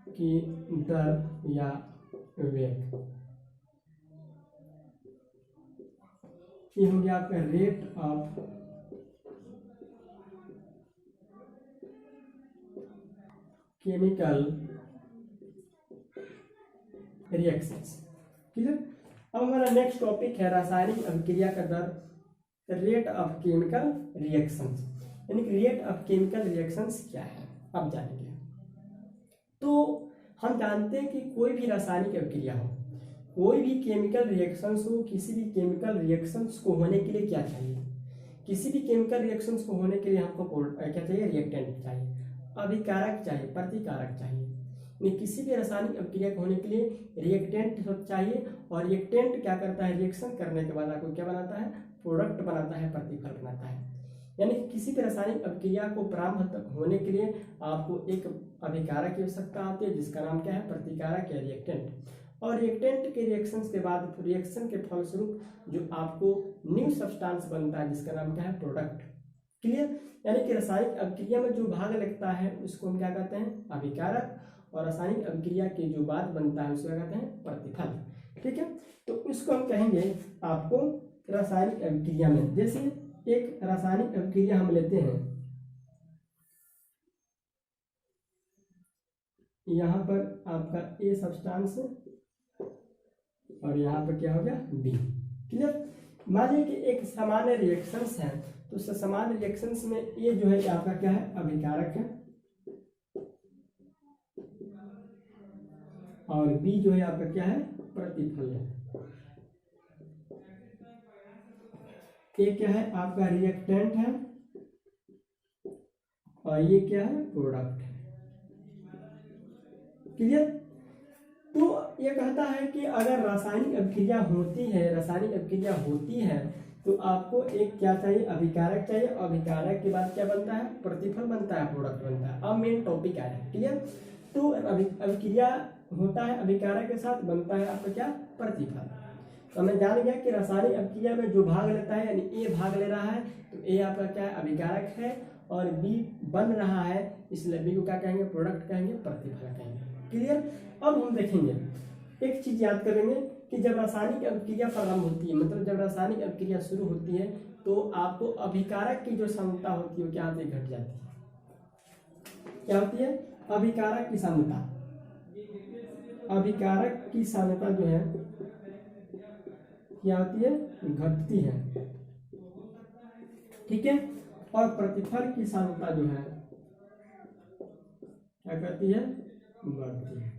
की दर या वेग। ये हो गया आपका रेट ऑफ केमिकल रिएक्शंस। ठीक है। अब हमारा नेक्स्ट टॉपिक है रासायनिक अभिक्रिया का दर, रेट ऑफ केमिकल रिएक्शंस। यानी कि रेट ऑफ केमिकल रिएक्शंस क्या है, अब जानेंगे। तो हम जानते हैं कि कोई भी रासायनिक अभिक्रिया हो, कोई भी केमिकल रिएक्शंस हो, किसी भी केमिकल रिएक्शंस को होने के लिए क्या चाहिए, किसी भी केमिकल रिएक्शंस को होने के लिए हमको क्या चाहिए, रिएक्टेंट चाहिए, अभिकारक चाहिए, प्रतिकारक चाहिए। यानी किसी भी रासायनिक अभिक्रिया के होने के लिए रिएक्टेंट चाहिए, और रिएक्टेंट क्या करता है, रिएक्शन करने के बाद आपको क्या बनाता है, प्रोडक्ट बनाता है, प्रतिफल बनाता है। यानी कि किसी भी रासायनिक अभिक्रिया को प्रारंभ होने के लिए आपको एक अभिकारक की आवश्यकता होती है, जिसका नाम क्या है, प्रतिकारक या रिएक्टेंट। और रिएक्टेंट के रिएक्शंस के बाद रिएक्शन के फलस्वरूप जो आपको न्यू सब्सटेंस बनता है, जिसका नाम क्या है, प्रोडक्ट। क्लियर। यानी कि रासायनिक अभिक्रिया में जो भाग लगता है उसको हम क्या कहते हैं, अभिकारक, और रासायनिक अभिक्रिया के जो बाद बनता है उसको क्या कहते हैं, प्रतिफल। ठीक है, तो उसको हम कहेंगे आपको रासायनिक अभिक्रिया में। जैसे एक रासायनिक अभिक्रिया हम लेते हैं, यहाँ पर आपका ए सब्सटेंस और यहाँ पर क्या हो गया, बी। क्लियर। मान लीजिए कि एक सामान्य रिएक्शंस है, तो सामान्य रिएक्शंस में ये जो है आपका क्या है, अभिकारक है, और बी जो है आपका क्या है, प्रतिफल है। ये क्या है, आपका रिएक्टेंट है, और ये क्या है, प्रोडक्ट है। क्लियर। तो ये कहता है कि अगर रासायनिक अभिक्रिया होती है, रासायनिक अभिक्रिया होती है तो आपको एक क्या चाहिए, अभिकारक चाहिए, अभिकारक के बाद क्या बनता है, प्रतिफल बनता है, प्रोडक्ट बनता है। अब मेन टॉपिक आया है। क्लियर। तो अभिक्रिया होता है, अभिकारक के साथ बनता है आपका क्या, प्रतिफल। तो हमें जान गया कि रासायनिक अभिक्रिया में जो भाग लेता है, यानी ए भाग ले रहा है, तो ए आपका क्या है, अभिकारक है, और बी बन रहा है, इसलिए बी को क्या कहेंगे, प्रोडक्ट कहेंगे, प्रतिफल कहेंगे। क्लियर। अब हम देखेंगे, एक चीज याद करेंगे कि जब रासायनिक अभिक्रिया प्रारंभ होती है, मतलब जब रासायनिक अभिक्रिया शुरू होती है, तो आपको अभिकारक की जो सांद्रता होती है वो क्या होती है, घट जाती है। क्या होती है, अभिकारक की सांद्रता, अभिकारक की सांद्रता जो है क्या होती है, घटती है। ठीक है। और प्रतिफल की सांद्रता जो है क्या करती है, बढ़ती है।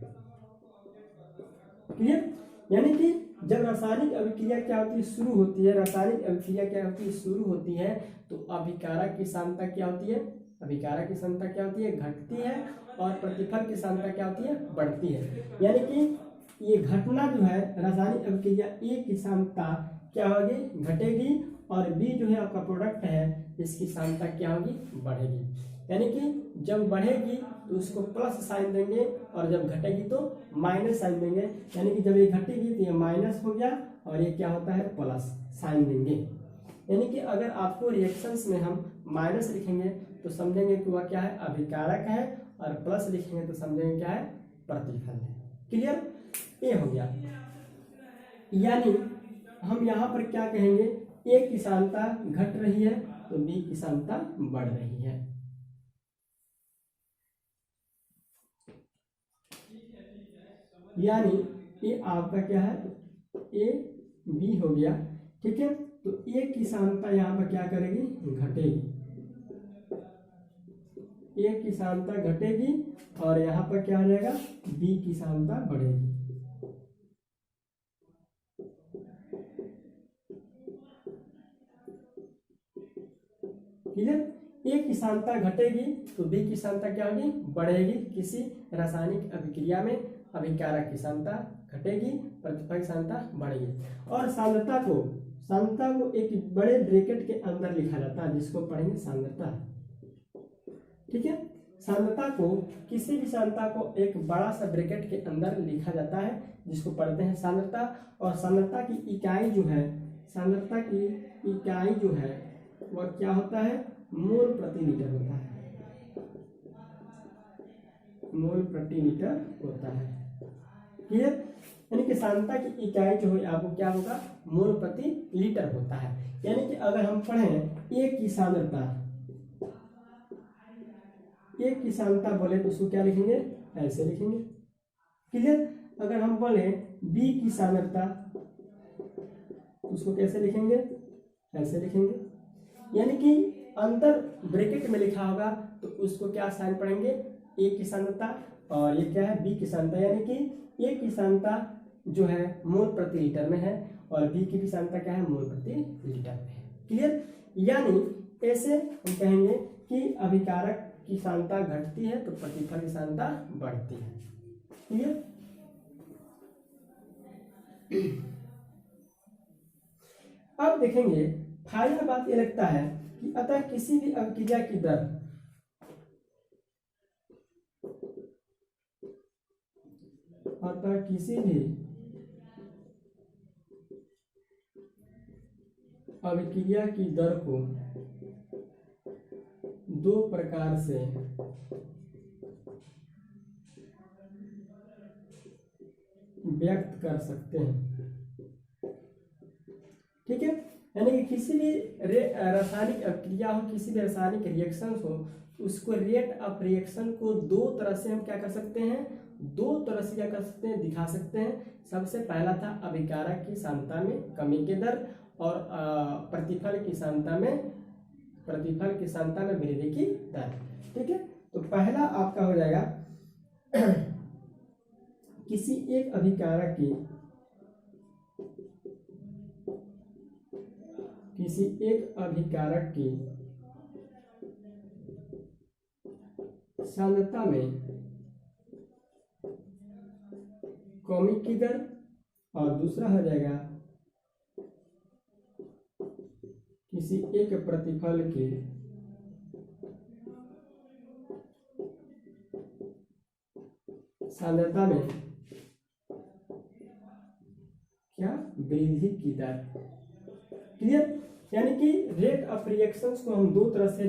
क्लियर। यानी कि जब रासायनिक अभिक्रिया क्या होती है, शुरू होती है, रासायनिक अभिक्रिया क्या होती है, शुरू होती है, तो अभिकारक की सांद्रता क्या होती है, अभिकारक की सांद्रता क्या होती है, घटती है, और प्रतिफल की सांद्रता क्या होती है, बढ़ती है। यानी कि ये घटना जो है, रासायनिक अभिक्रिया ए की सांद्रता क्या होगी, घटेगी, और बी जो है आपका प्रोडक्ट है, इसकी सांद्रता क्या होगी, बढ़ेगी। यानी कि जब बढ़ेगी तो उसको प्लस साइन देंगे, और जब घटेगी तो माइनस साइन देंगे। यानी कि जब ये घटेगी तो ये माइनस हो गया, और ये क्या होता है, प्लस साइन देंगे। यानी कि अगर आपको रिएक्शंस में हम माइनस लिखेंगे तो समझेंगे कि वह क्या है, अभिकारक है, और प्लस लिखेंगे तो समझेंगे क्या है, प्रतिफल है। क्लियर। ये हो गया। यानी हम यहाँ पर क्या कहेंगे, ए की सांद्रता घट रही है तो बी की सांद्रता बढ़ रही है। यानी ये आपका क्या है, ए बी हो गया। ठीक है। तो ए की सांद्रता यहाँ पर क्या करेगी, घटेगी, ए की सांद्रता घटेगी, और यहाँ पर क्या हो जाएगा, बी की सांद्रता बढ़ेगी। क्लियर। ए की सांद्रता घटेगी तो बी की सांद्रता क्या होगी, बढ़ेगी। किसी रासायनिक अभिक्रिया में अभिकारक की सांद्रता घटेगी, प्रतिफल की सांद्रता बढ़ेगी। और सांद्रता को एक बड़े ब्रैकेट के अंदर लिखा जाता है, जिसको पढ़ेंगे सांद्रता। ठीक है। सांद्रता को, किसी भी सांद्रता को एक बड़ा सा ब्रैकेट के अंदर लिखा जाता है, जिसको पढ़ते हैं सांद्रता। और सांद्रता की इकाई जो है, सांद्रता की इकाई जो है वह क्या होता है, मोल प्रति लीटर होता है, मोल प्रति लीटर होता है। क्लियर। यानी कि सांद्रता की इकाई जो है आपको क्या होगा, मोल प्रति लीटर होता है। यानी कि अगर हम पढ़ें ए की सांद्रता, ए की सांद्रता बोले तो उसको क्या लिखेंगे, ऐसे लिखेंगे। क्लियर। अगर हम बोले बी की सांद्रता उसको कैसे लिखेंगे, ऐसे लिखेंगे। यानी कि अंदर ब्रैकेट में लिखा होगा तो उसको क्या साइन पढ़ेंगे, ए की सांद्रता, और ये क्या है, बी की सांद्रता। यानी कि ए की सांद्रता जो है मोल प्रति लीटर में है, और बी की भी सांद्रता क्या है, मोल प्रति लीटर में है। क्लियर। यानी ऐसे हम कहेंगे कि अभिकारक की सांद्रता घटती है तो प्रतिफल की सांद्रता बढ़ती है। क्लियर। अब देखेंगे फाइनल बात ये लगता है कि अतः किसी भी अभिक्रिया की दर अतः किसी भी अभिक्रिया की दर को दो प्रकार से व्यक्त कर सकते हैं। ठीक है, यानी कि किसी भी रासायनिक अभिक्रिया हो, किसी भी रासायनिक रिएक्शन हो, उसको रेट ऑफ रिएक्शन को दो तरह से हम क्या कर सकते हैं, दो तरह से क्या कर सकते हैं, दिखा सकते हैं। सबसे पहला था अभिकारक की सांद्रता में कमी के दर और प्रतिफल की सांद्रता में वृद्धि की दर। ठीक है, तो पहला आपका हो जाएगा किसी एक अभिकारक की सांद्रता में कमी की दर और दूसरा हो जाएगा किसी एक प्रतिफल की सांद्रता में क्या, वृद्धि की दर। क्लियर, यानी कि रेट ऑफ रिएक्शंस को हम दो तरह से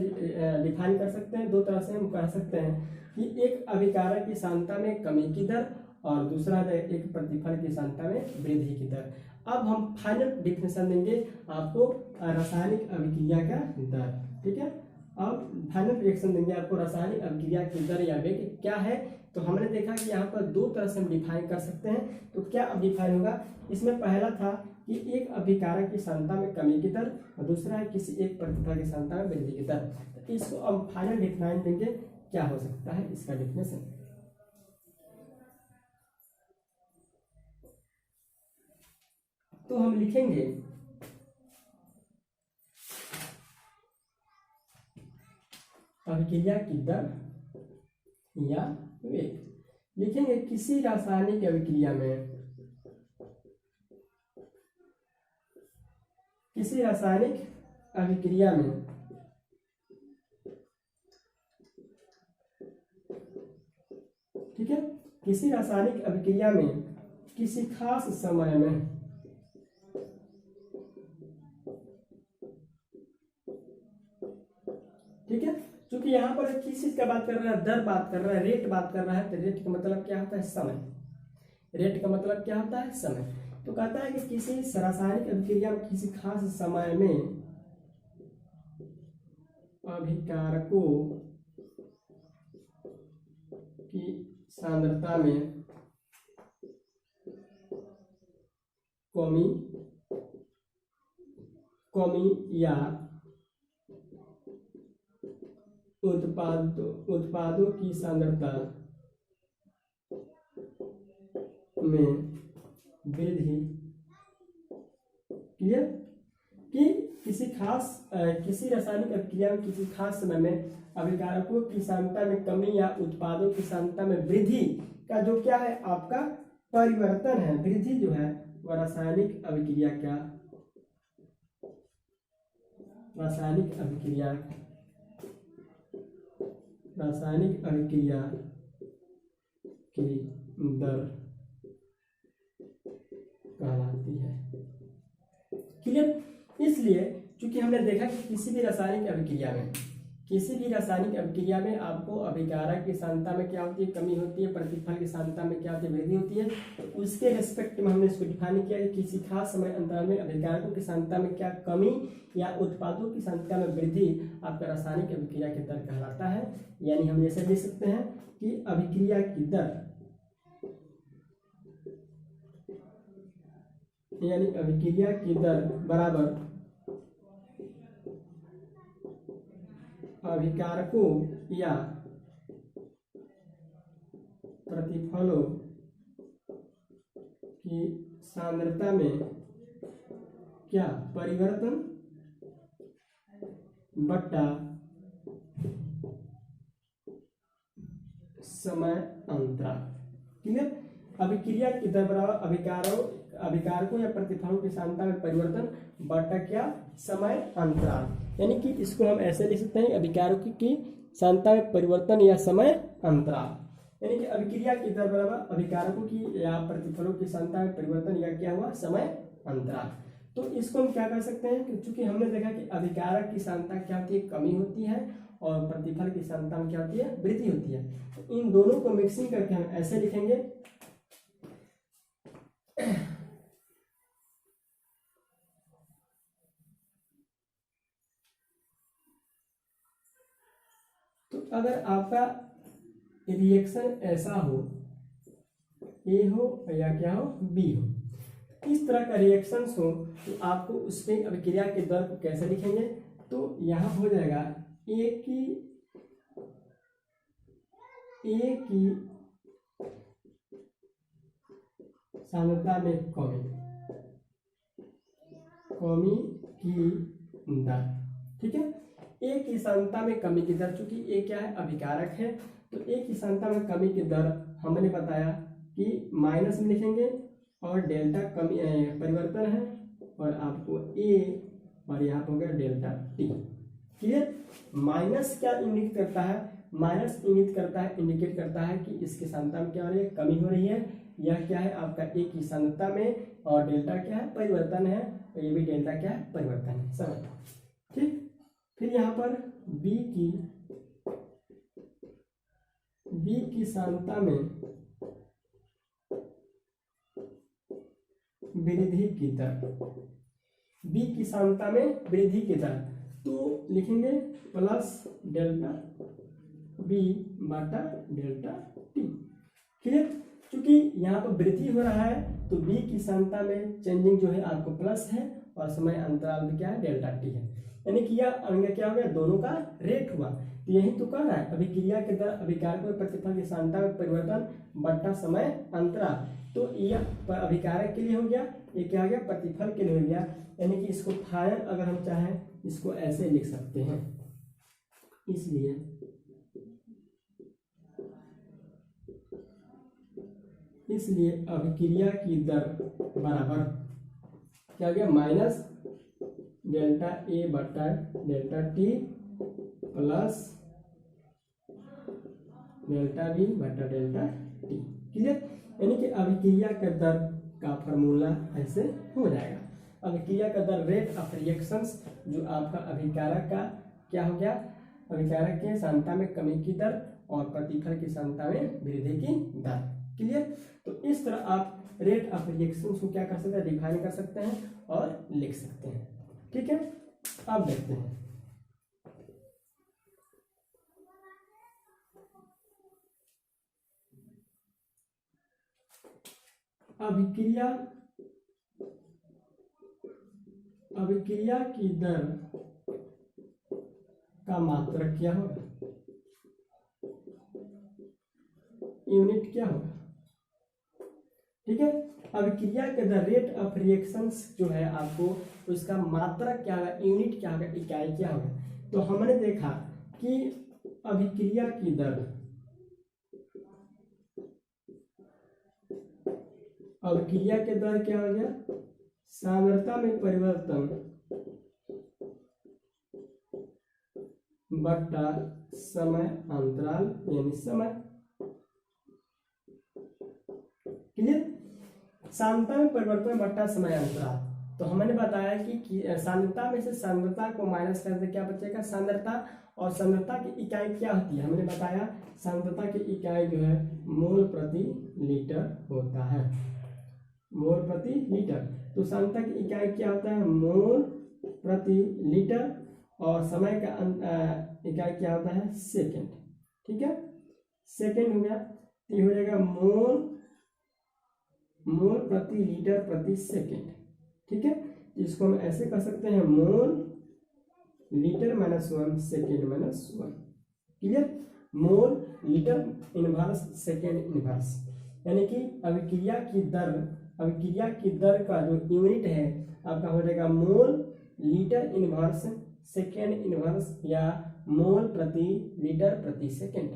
डिफाइन कर सकते हैं, दो तरह से हम कह सकते हैं कि एक अभिकारक की सांद्रता में कमी की दर और दूसरा है एक प्रतिफल की सांद्रता में वृद्धि की दर। अब हम फाइनल डिफिनेशन देंगे आपको रासायनिक अभिक्रिया का दर। ठीक है, अब फाइनल रिएक्शन देंगे आपको रासायनिक अभिक्रिया की दर या वेग क्या है। तो हमने देखा कि यहाँ पर दो तरह से हम डिफाइन कर सकते हैं। तो क्या अब डिफाइन होगा, इसमें पहला था कि एक अभिकारक की सांद्रता में कमी की दर और दूसरा है किसी एक प्रतिफल की सांद्रता में वृद्धि की दर। तो इसको अब फाइनल डिफाइन देंगे, क्या हो सकता है इसका डिफिनेशन। तो हम लिखेंगे अभिक्रिया की दर या वेग। लिखेंगे किसी रासायनिक अभिक्रिया में ठीक है, किसी रासायनिक अभिक्रिया में किसी खास समय में ठीक है, क्योंकि यहाँ पर किस चीज का बात कर रहा है, दर बात कर रहा है, रेट बात कर रहा है। तो रेट का मतलब क्या होता है, समय। रेट का मतलब क्या होता है, समय। तो कहता है कि किसी रासायनिक अभिक्रिया में किसी खास समय में अभिकारकों की सांद्रता में कमी या उत्पादों की सांद्रता में वृद्धि। क्लियर, कि किसी रासायनिक अभिक्रिया में किसी खास समय में अभिकारकों की सांद्रता में कमी या उत्पादों की सांद्रता में वृद्धि का जो क्या है आपका परिवर्तन है, वृद्धि जो है वह रासायनिक अभिक्रिया की दर कहलाती है। क्लियर, इसलिए चूंकि हमने देखा कि किसी भी रासायनिक अभिक्रिया में आपको अभिकारक की सांद्रता में क्या होती है, कमी होती है, प्रतिफल की सांद्रता में क्या होती है, वृद्धि होती है। तो उसके रेस्पेक्ट में हमने इसको डिफाइन किया है, किसी खास समय अंतराल में अभिकारकों की सांद्रता में क्या कमी या उत्पादों की सांद्रता में वृद्धि आपका रासायनिक अभिक्रिया की दर कहलाता है। यानी हम जैसे लिख सकते हैं कि अभिक्रिया की दर बराबर अभिकारकों या प्रतिफलों की सांद्रता में क्या परिवर्तन बट्टा समय अंतराल। क्लियर। अभिक्रिया की दर बराबर अभिकारकों या प्रतिफलों की सांद्रता में परिवर्तन बटा क्या समय अंतराल, यानी कि इसको हम ऐसे लिख सकते हैं अभिकारकों की सांद्रता में परिवर्तन या समय अंतराल, यानी कि अभिक्रिया की दर बराबर अभिकारकों की या प्रतिफलों की सांद्रता में परिवर्तन या क्या हुआ समय अंतराल। तो इसको हम क्या कर सकते हैं कि चूंकि हमने देखा कि अभिकारक की सांद्रता क्या होती है, कमी होती है, और प्रतिफल की सांद्रता में क्या होती है, वृद्धि होती है। तो इन दोनों को मिक्सिंग करके हम ऐसे लिखेंगे तो अगर आपका रिएक्शन ऐसा हो, ए हो या क्या हो, बी हो, इस तरह का रिएक्शंस हो, तो आपको उसके अभिक्रिया के दर को कैसे लिखेंगे, तो यहाँ हो जाएगा ए की सांद्रता में कमी की दर, ठीक है। ए की सांद्रता में कमी की दर, चूंकि ए क्या है, अभिकारक है, तो ए की सांद्रता में कमी की दर हमने बताया कि माइनस में लिखेंगे, और डेल्टा कमी परिवर्तन है, और आपको ए और यहाँ पर हो गया डेल्टा टी। क्लियर। माइनस क्या इंडिकेट करता है, माइनस इंडिकेट करता है कि इसकी सांद्रता में क्या हो रही है, कमी हो रही है। यह क्या है आपका ए की सांद्रता में, और डेल्टा क्या है, परिवर्तन है, और ये भी डेल्टा क्या है, परिवर्तन है, समझ ठीक। फिर यहाँ पर बी की सांद्रता में वृद्धि की दर, बी की सांद्रता में वृद्धि की दर, तो लिखेंगे प्लस डेल्टा बी बटा डेल्टा टी। क्लियर। क्योंकि यहाँ पर वृद्धि हो रहा है, तो बी की सांद्रता में चेंजिंग जो है आपको प्लस है, और समय अंतराल भी क्या है, डेल्टा टी है, यानी कि यह क्या हो गया, दोनों का रेट हुआ। तो यही तो कर रहा है, अभिक्रिया के दर अभिकारक में प्रतिफल की सांद्रता में परिवर्तन बटा समय अंतराल। तो यह अभिकारक के लिए हो गया, ये क्या हो गया, प्रतिफल के लिए हो गया, यानी कि इसको फाइनल अगर हम चाहें इसको ऐसे लिख सकते हैं। इसलिए अभिक्रिया की दर बराबर क्या हो गया, माइनस डेल्टा ए बटा delta T plus delta B बटा डेल्टा टी। क्लियर। यानी कि अभिक्रिया का दर का फॉर्मूला ऐसे हो जाएगा। अभिक्रिया का दर रेट ऑफ रिएक्शंस, जो आपका अभिकारक का क्या हो गया, अभिकारक के सांद्रता में कमी की दर और प्रतिफल की सांद्रता में वृद्धि की दर। क्लियर। तो इस तरह आप रेट ऑफ रिएक्शंस को क्या कर सकते हैं, डिफाइन कर सकते हैं और लिख सकते हैं। ठीक है। अब देखते हैं अभिक्रिया की दर का मात्रक क्या होगा, यूनिट क्या होगा। ठीक है। अभिक्रिया के दर रेट ऑफ रिएक्शंस जो है आपको उसका मात्रक क्या होगा, यूनिट क्या होगा, इकाई क्या होगा। तो हमने देखा कि अभिक्रिया की दर क्या हो गया, सांद्रता में परिवर्तन बटा समय अंतराल यानी समय। क्लियर। सांद्रता में परिवर्तन बटा समय अंतराल, तो हमने बताया कि सांद्रता में से सांद्रता को माइनस करके क्या बचेगा, सांद्रता, और सांद्रता की इकाई क्या होती है, हमने बताया सांद्रता की इकाई जो है मोल प्रति लीटर होता है, मोल प्रति लीटर। तो सांद्रता की इकाई क्या होता है, मोल प्रति लीटर, और समय का इकाई क्या होता है, सेकेंड। ठीक है, सेकेंड हो गया, तो ये हो जाएगा मोल प्रति लीटर प्रति सेकेंड। ठीक है, इसको हम ऐसे कर सकते हैं, mole litre -1 second -1। Clear. Mole litre inverse second inverse, यानी कि अभिक्रिया की दर का जो यूनिट है आपका हो जाएगा mole litre inverse second inverse, या मोल प्रति लीटर प्रति सेकेंड।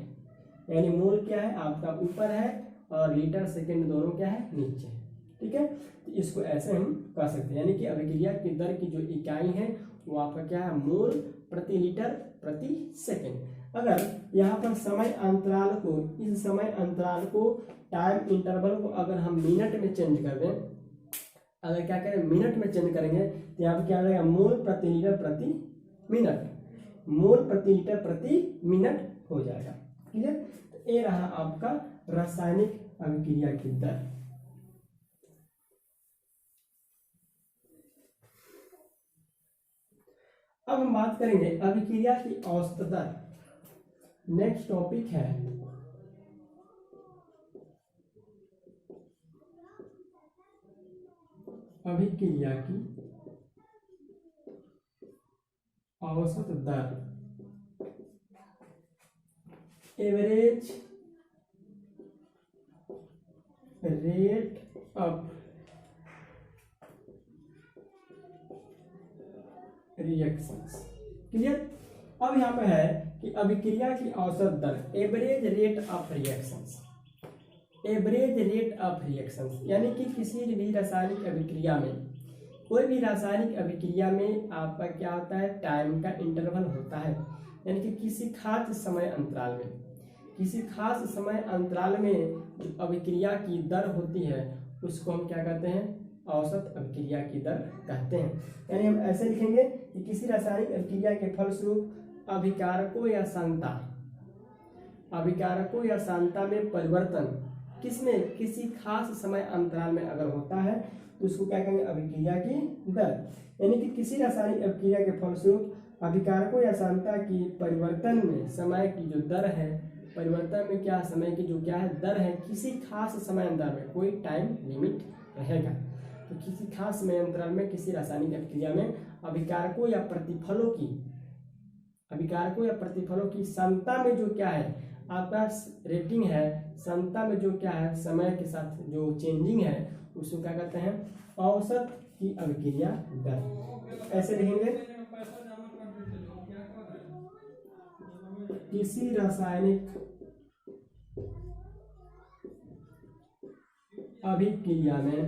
यानी मोल क्या है आपका ऊपर है, और लीटर सेकेंड दोनों क्या है, नीचे है। ठीक है, तो इसको ऐसे हम कह सकते हैं, यानी कि अभिक्रिया की दर की जो इकाई है वो आपका क्या है, मोल प्रति लीटर प्रति सेकेंड। अगर यहाँ पर समय अंतराल को, इस समय अंतराल को, टाइम इंटरवल को अगर हम मिनट में चेंज कर दें, अगर क्या करें मिनट में चेंज करेंगे तो यहाँ पर क्या हो जाएगा, मोल प्रति लीटर प्रति मिनट, मोल प्रति लीटर प्रति मिनट हो जाएगा। क्लियर, तो ये रहा आपका रासायनिक अभिक्रिया की दर। अब हम बात करेंगे अभिक्रिया की औसत दर। नेक्स्ट टॉपिक है अभिक्रिया की औसत दर, average rate of reactions. Clear, अब यहाँ पे है कि अभिक्रिया की औसत दर, average rate of reactions, average rate of reactions, यानी कि किसी भी रासायनिक अभिक्रिया में, कोई भी रासायनिक अभिक्रिया में आपका क्या होता है, टाइम का इंटरवल होता है, यानी कि किसी खास समय अंतराल में, किसी खास समय अंतराल में जो अभिक्रिया की दर होती है उसको हम क्या कहते हैं, औसत अभिक्रिया की दर कहते हैं। यानी हम ऐसे लिखेंगे कि किसी रासायनिक अभिक्रिया के फलस्वरूप अभिकारकों या सांद्रता, अभिकारकों या सांद्रता में परिवर्तन किसमें, किसी खास समय अंतराल में अगर होता है तो उसको क्या कहेंगे, अभिक्रिया की दर। यानी कि किसी रासायनिक अभिक्रिया के फलस्वरूप अभिकारकों या सांद्रता की परिवर्तन में समय की जो दर है, परिवर्तन में क्या समय की जो क्या है दर है, किसी खास समय अंतराल में, कोई टाइम लिमिट रहेगा, तो किसी खास समय अंतराल में किसी रासायनिक अभिक्रिया में अभिकारकों या प्रतिफलों की, अभिकारकों या प्रतिफलों की सांद्रता में जो क्या है आपका रेटिंग है, सांद्रता में जो क्या है समय के साथ जो चेंजिंग है उसको क्या कहते हैं, औसत की अभिक्रिया दर। ऐसे लिखेंगे, किसी रासायनिक अभिक्रिया में,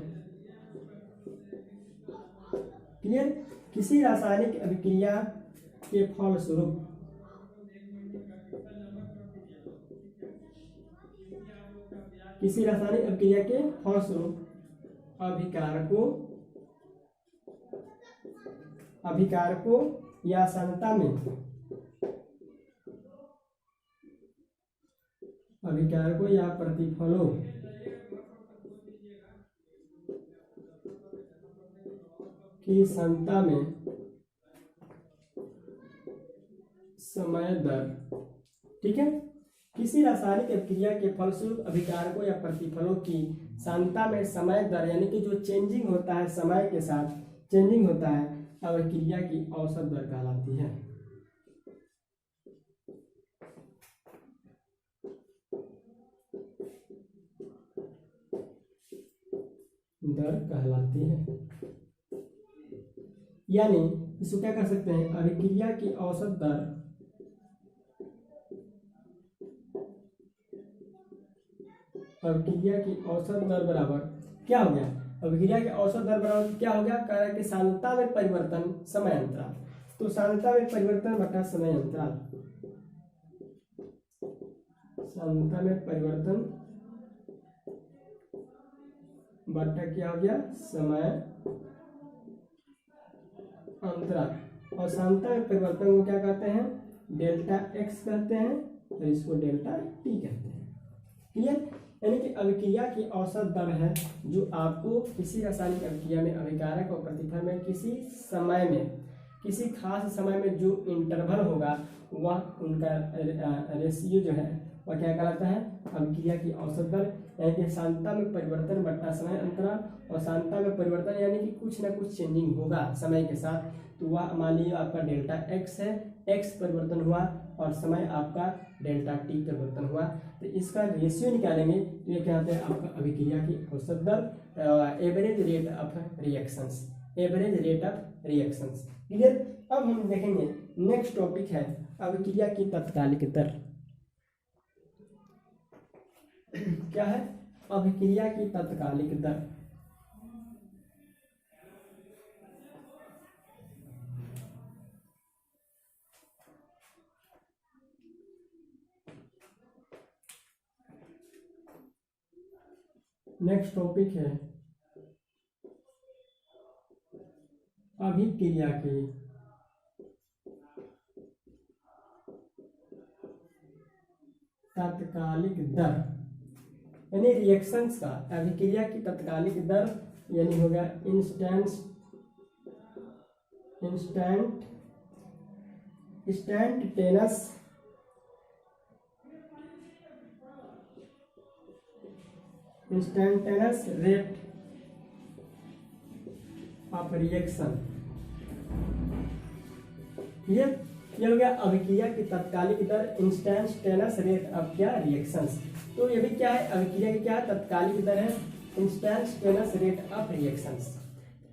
क्लियर, किसी रासायनिक अभिक्रिया के फलस्वरूप किसी रासायनिक अभिक्रिया के फलस्वरूप अभिकारकों या सांद्रता में, अभिकारकों या प्रतिफलों की सांद्रता में समय दर। ठीक है, किसी रासायनिक अभिक्रिया के फलस्वरूप अभिकारकों या प्रतिफलों की सांद्रता में समय दर, यानी कि जो चेंजिंग होता है समय के साथ चेंजिंग होता है, अभिक्रिया की औसत दर कहलाती है। दर कहलाती है, यानी इसको क्या कर सकते हैं, अभिक्रिया की औसत दर अभिक्रिया की औसत दर बराबर क्या हो गया, अभिक्रिया की औसत दर बराबर क्या हो गया, कह रहा है कि सांद्रता में परिवर्तन समय अंतराल, तो सांद्रता में परिवर्तन बटा समय अंतराल, सांद्रता में परिवर्तन बटा क्या हो गया, समय अंतराल, और सांद्रता में परिवर्तन को क्या कहते हैं, डेल्टा एक्स कहते हैं, और इसको डेल्टा टी कहते हैं। क्लियर, यानी कि अभिक्रिया की औसत दर है जो आपको किसी रासायनिक अभिक्रिया में अभिकारक और प्रतिफल में किसी समय में, किसी खास समय में जो इंटरवल होगा वह उनका रेशियो जो है वह क्या कहलाता है, अभिक्रिया की औसत दर। यानी कि सांद्रता में परिवर्तन बटा समय अंतराल, और सांद्रता में परिवर्तन यानी कि कुछ ना कुछ चेंजिंग होगा समय के साथ, तो वह मान लीजिए आपका डेल्टा एक्स है, एक्स परिवर्तन हुआ और समय आपका डेल्टा टी परिवर्तन हुआ, तो इसका रेशियो निकालेंगे तो ये क्या होता है आपका अभिक्रिया की औसत दर, average rate of reactions, average rate of reactions. Clear, अब हम देखेंगे नेक्स्ट टॉपिक है अभिक्रिया की तात्कालिक दर। क्या है, अभिक्रिया की तात्कालिक दर। नेक्स्ट टॉपिक है अभिक्रिया की तात्कालिक दर, यानी रिएक्शंस का अभिक्रिया की तात्कालिक दर, यानी हो गया इंस्टेंटेनियस रेट ऑफ रिएक्शन। ये हो गया अभिक्रिया की तात्कालिक दर, इंस्टेंटेनियस रेट ऑफ क्या रिएक्शंस। तो ये भी क्या है, अभिक्रिया की क्या तात्कालिक दर है, इंस्टेंटेनियस रेट ऑफ रिएक्शंस।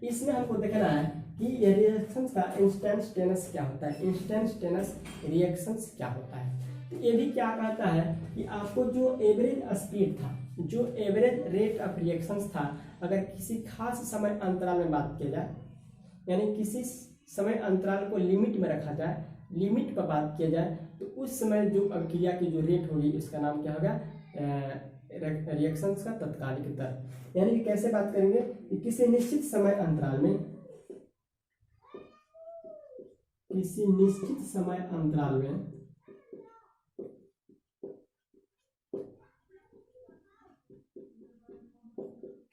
इसमें हमको देखना है कि ये रिएक्शंस का इंस्टेंटेनियस क्या होता है, इंस्टेंटेनियस रिएक्शंस क्या होता है। तो ये भी क्या कहता है कि आपको जो एवरेज स्पीड था, जो एवरेज रेट ऑफ रिएक्शंस था, अगर किसी खास समय अंतराल में बात किया जाए, यानी किसी समय अंतराल को लिमिट में रखा जाए, लिमिट पर बात किया जाए, तो उस समय जो अभिक्रिया की जो रेट होगी उसका नाम क्या होगा, रिएक्शंस का तात्कालिक दर। यानी कि कैसे बात करेंगे कि किसी निश्चित समय अंतराल में, किसी निश्चित समय अंतराल में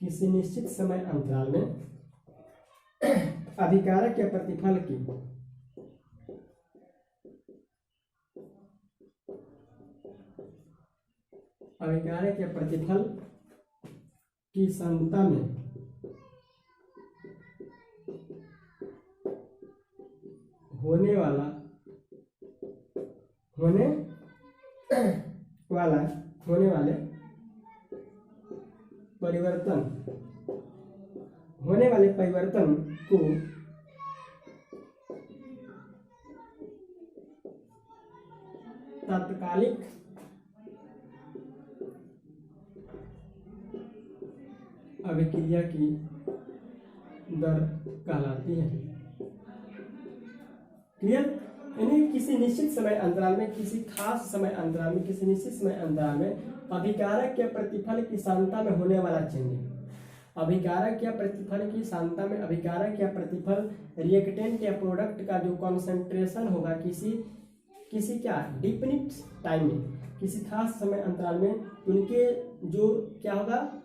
किसी निश्चित समय अंतराल में अभिकारक या प्रतिफल की अभिकारक या प्रतिफल की सांद्रता में होने वाले परिवर्तन को तात्कालिक अभिक्रिया की दर कहलाती है। क्लियर। यानी किसी निश्चित समय अंतराल में, किसी खास समय अंतराल में, किसी निश्चित समय अंतराल में अभिकारक या प्रतिफल की सांद्रता में होने वाला चेंजिंग, अभिकारक या प्रतिफल की सांद्रता में अभिकारक या प्रतिफल रिएक्टेंट या प्रोडक्ट का जो कॉन्सेंट्रेशन होगा किसी क्या डिफिनिट टाइम में, किसी खास समय अंतराल में, उनके जो क्या होगा,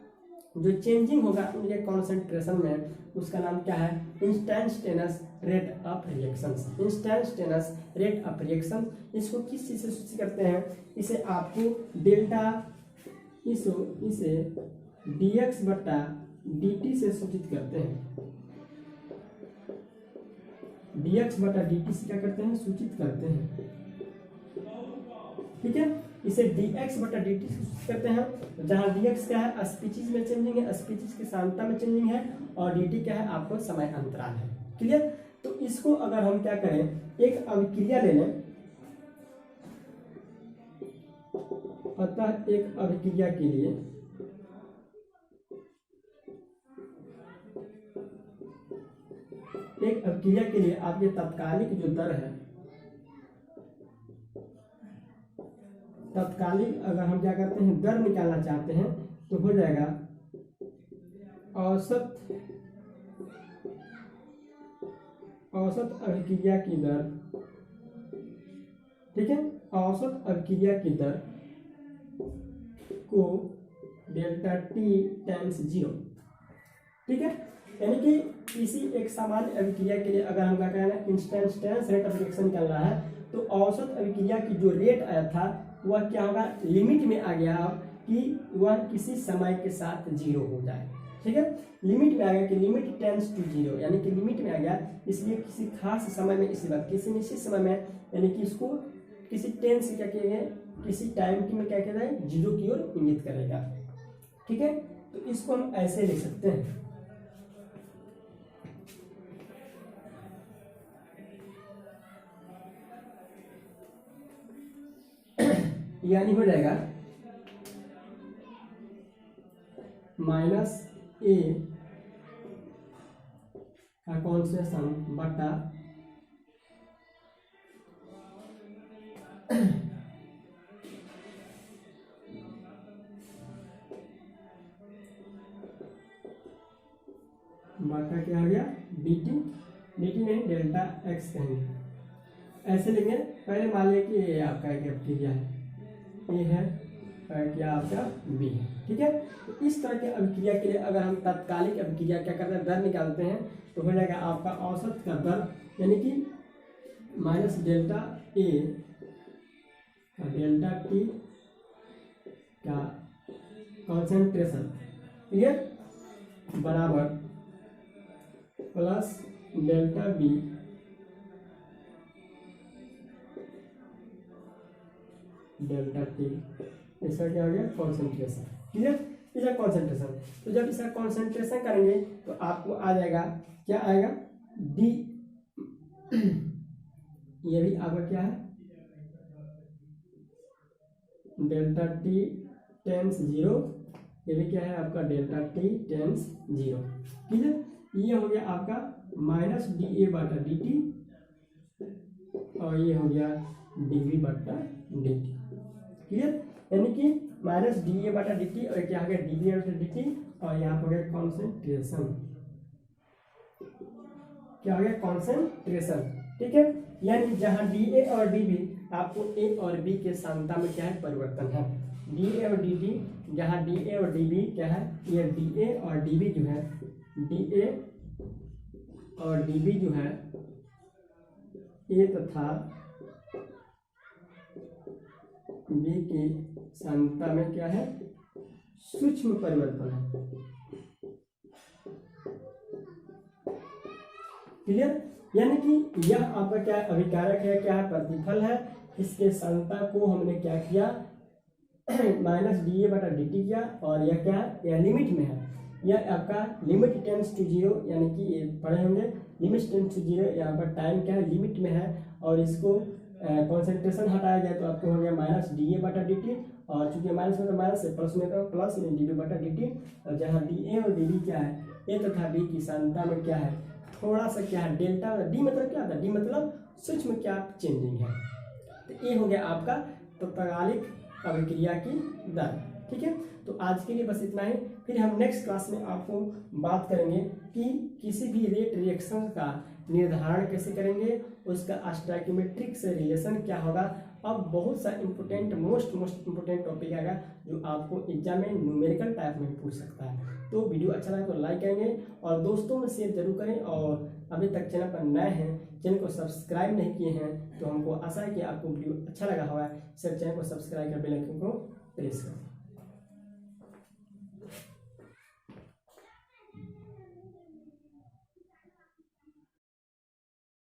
जो चेंजिंग होगा उनके कॉन्सेंट्रेशन में, उसका नाम क्या है, instantaneous rate of reactions. Instantaneous rate of reaction, इसको किस चीज से सूचित करते हैं, इसे आपको डेल्टा, इसे dx बटा dt से सूचित करते हैं। dx बटा dt से क्या करते हैं, सूचित करते हैं। ठीक है, इसे dx बटा dt से सूचित करते हैं, जहां dx क्या है, स्पीशीज में चेंजिंग है, स्पीशीज की सांद्रता में चेंजिंग है, और dt क्या है, आपको समय अंतराल है। क्लियर। तो इसको अगर हम क्या करें, एक अभिक्रिया ले लें, अतः एक अभिक्रिया के लिए आपके तात्कालिक जो दर है, तात्कालिक अगर हम क्या करते हैं, दर निकालना चाहते हैं, तो हो जाएगा औसत अभिक्रिया की दर। ठीक है, औसत अभिक्रिया की दर को डेल्टा टी टाइम्स 0। ठीक है, यानी कि किसी एक सामान्य अभिक्रिया के लिए अगर हम क्या कहना है, इंस्टेंटेनियस रेट ऑफ रिएक्शन निकालना है, तो औसत अभिक्रिया की जो रेट आया था वह क्या होगा, लिमिट में आ गया कि वह किसी समय के साथ 0 हो जाए। ठीक है, लिमिट में आ गया कि लिमिट टेंड्स टू 0, यानी कि लिमिट में आ गया, इसलिए किसी खास समय में, इसी बात किसी निश्चित समय में, यानी कि इसको किसी टेंस से क्या किया गया, किसी टाइम की में क्या किया जाए, 0 की ओर इंगित करेगा। ठीक है, तो इसको हम ऐसे लिख सकते हैं, यानी हो जाएगा माइनस ए का कॉन्सेंट्रेशन बटा बटा क्या हो गया dt, dt नहीं डेल्टा x कहेंगे। ऐसे लेंगे। पहले मान लिया कि ये आपका एक बैक्टीरिया है, ये है क्या आपका बी है, ठीक है। तो इस तरह के अभिक्रिया के लिए अगर हम तात्कालिक अभिक्रिया क्या करते हैं, दर निकालते हैं, तो हो जाएगा आपका औसत का दर, यानी कि माइनस डेल्टा ए का डेल्टा टी का कॉन्सेंट्रेशन, ठीक है, बराबर plus delta B delta T, इसका क्या हो गया कॉन्सेंट्रेशन, ठीक है, इसका कॉन्सेंट्रेशन। तो जब इसका कॉन्सेंट्रेशन करेंगे तो आपको आ जाएगा, क्या आएगा डी, ये भी आपका क्या है डेल्टा टी टेंस 0, ये भी क्या है आपका डेल्टा टी टेंस 0, ठीक है। ये हो गया आपका माइनस डी ए बटा डी टी, और ये हो गया डी वी बटा डी टी, क्लियर। यानी कि माइनस डी ए बटा डी टी, और क्या हो गया डी वी बटा डी टी, और यहाँ पर हो गया कॉन्सेंट्रेशन, क्या हो गया कॉन्सेंट्रेशन, ठीक है। यानी जहाँ डी ए और डी बी, आपको ए और बी के सांद्रता में क्या है परिवर्तन है, डी ए और डी डी, जहाँ डी ए और डी बी क्या है, ये डी ए और डी बी जो है, डी ए और डी बी जो है, ए तथा बी की सांद्रता में क्या है सूक्ष्म परिवर्तन है, क्लियर। यानी कि यह आपका क्या अभिकारक है, क्या है प्रतिफल है, इसके सांद्रता को हमने क्या किया माइनस डी ए बटा डी टी किया, और यह क्या है यह लिमिट में है, यह आपका लिमिट टेंस टू 0, यानी कि ये पढ़े होंगे लिमिट टेंस टू 0, यहाँ पर टाइम क्या है लिमिट में है, और इसको कॉन्सेंट्रेशन हटाया जाए तो आपको हो गया माइनस डी ए बटा डी टी, और चूंकि माइनस में तो माइनस है, प्लस में तो प्लस में डी बी बटा डी टी, और जहाँ डी ए और डी बी क्या है, ए तथा बी की सांद्रता में क्या है थोड़ा सा क्या है डेल्टा, डी मतलब क्या होता है, डी मतलब सूक्ष्म क्या चेंजिंग है। तो ये हो गया आपका तात्कालिक अभिक्रिया की दर, ठीक है। तो आज के लिए बस इतना ही, फिर हम नेक्स्ट क्लास में आपको बात करेंगे कि किसी भी रेट रिएक्शन का निर्धारण कैसे करेंगे, उसका स्टोइकियोमेट्रिक से रिलेशन क्या होगा। अब बहुत सा इंपोर्टेंट मोस्ट इंपोर्टेंट टॉपिक आएगा जो आपको एग्जाम में न्यूमेरिकल टाइप में पूछ सकता है। तो वीडियो अच्छा लगा तो लाइक करेंगे और दोस्तों में शेयर जरूर करें, और अभी तक चैनल पर नए हैं, चैनल को सब्सक्राइब नहीं किए हैं, तो हमको आशा है कि आपको वीडियो अच्छा लगा होगा। सिर्फ चैनल को सब्सक्राइब कर बेल आइकन को प्रेस करें।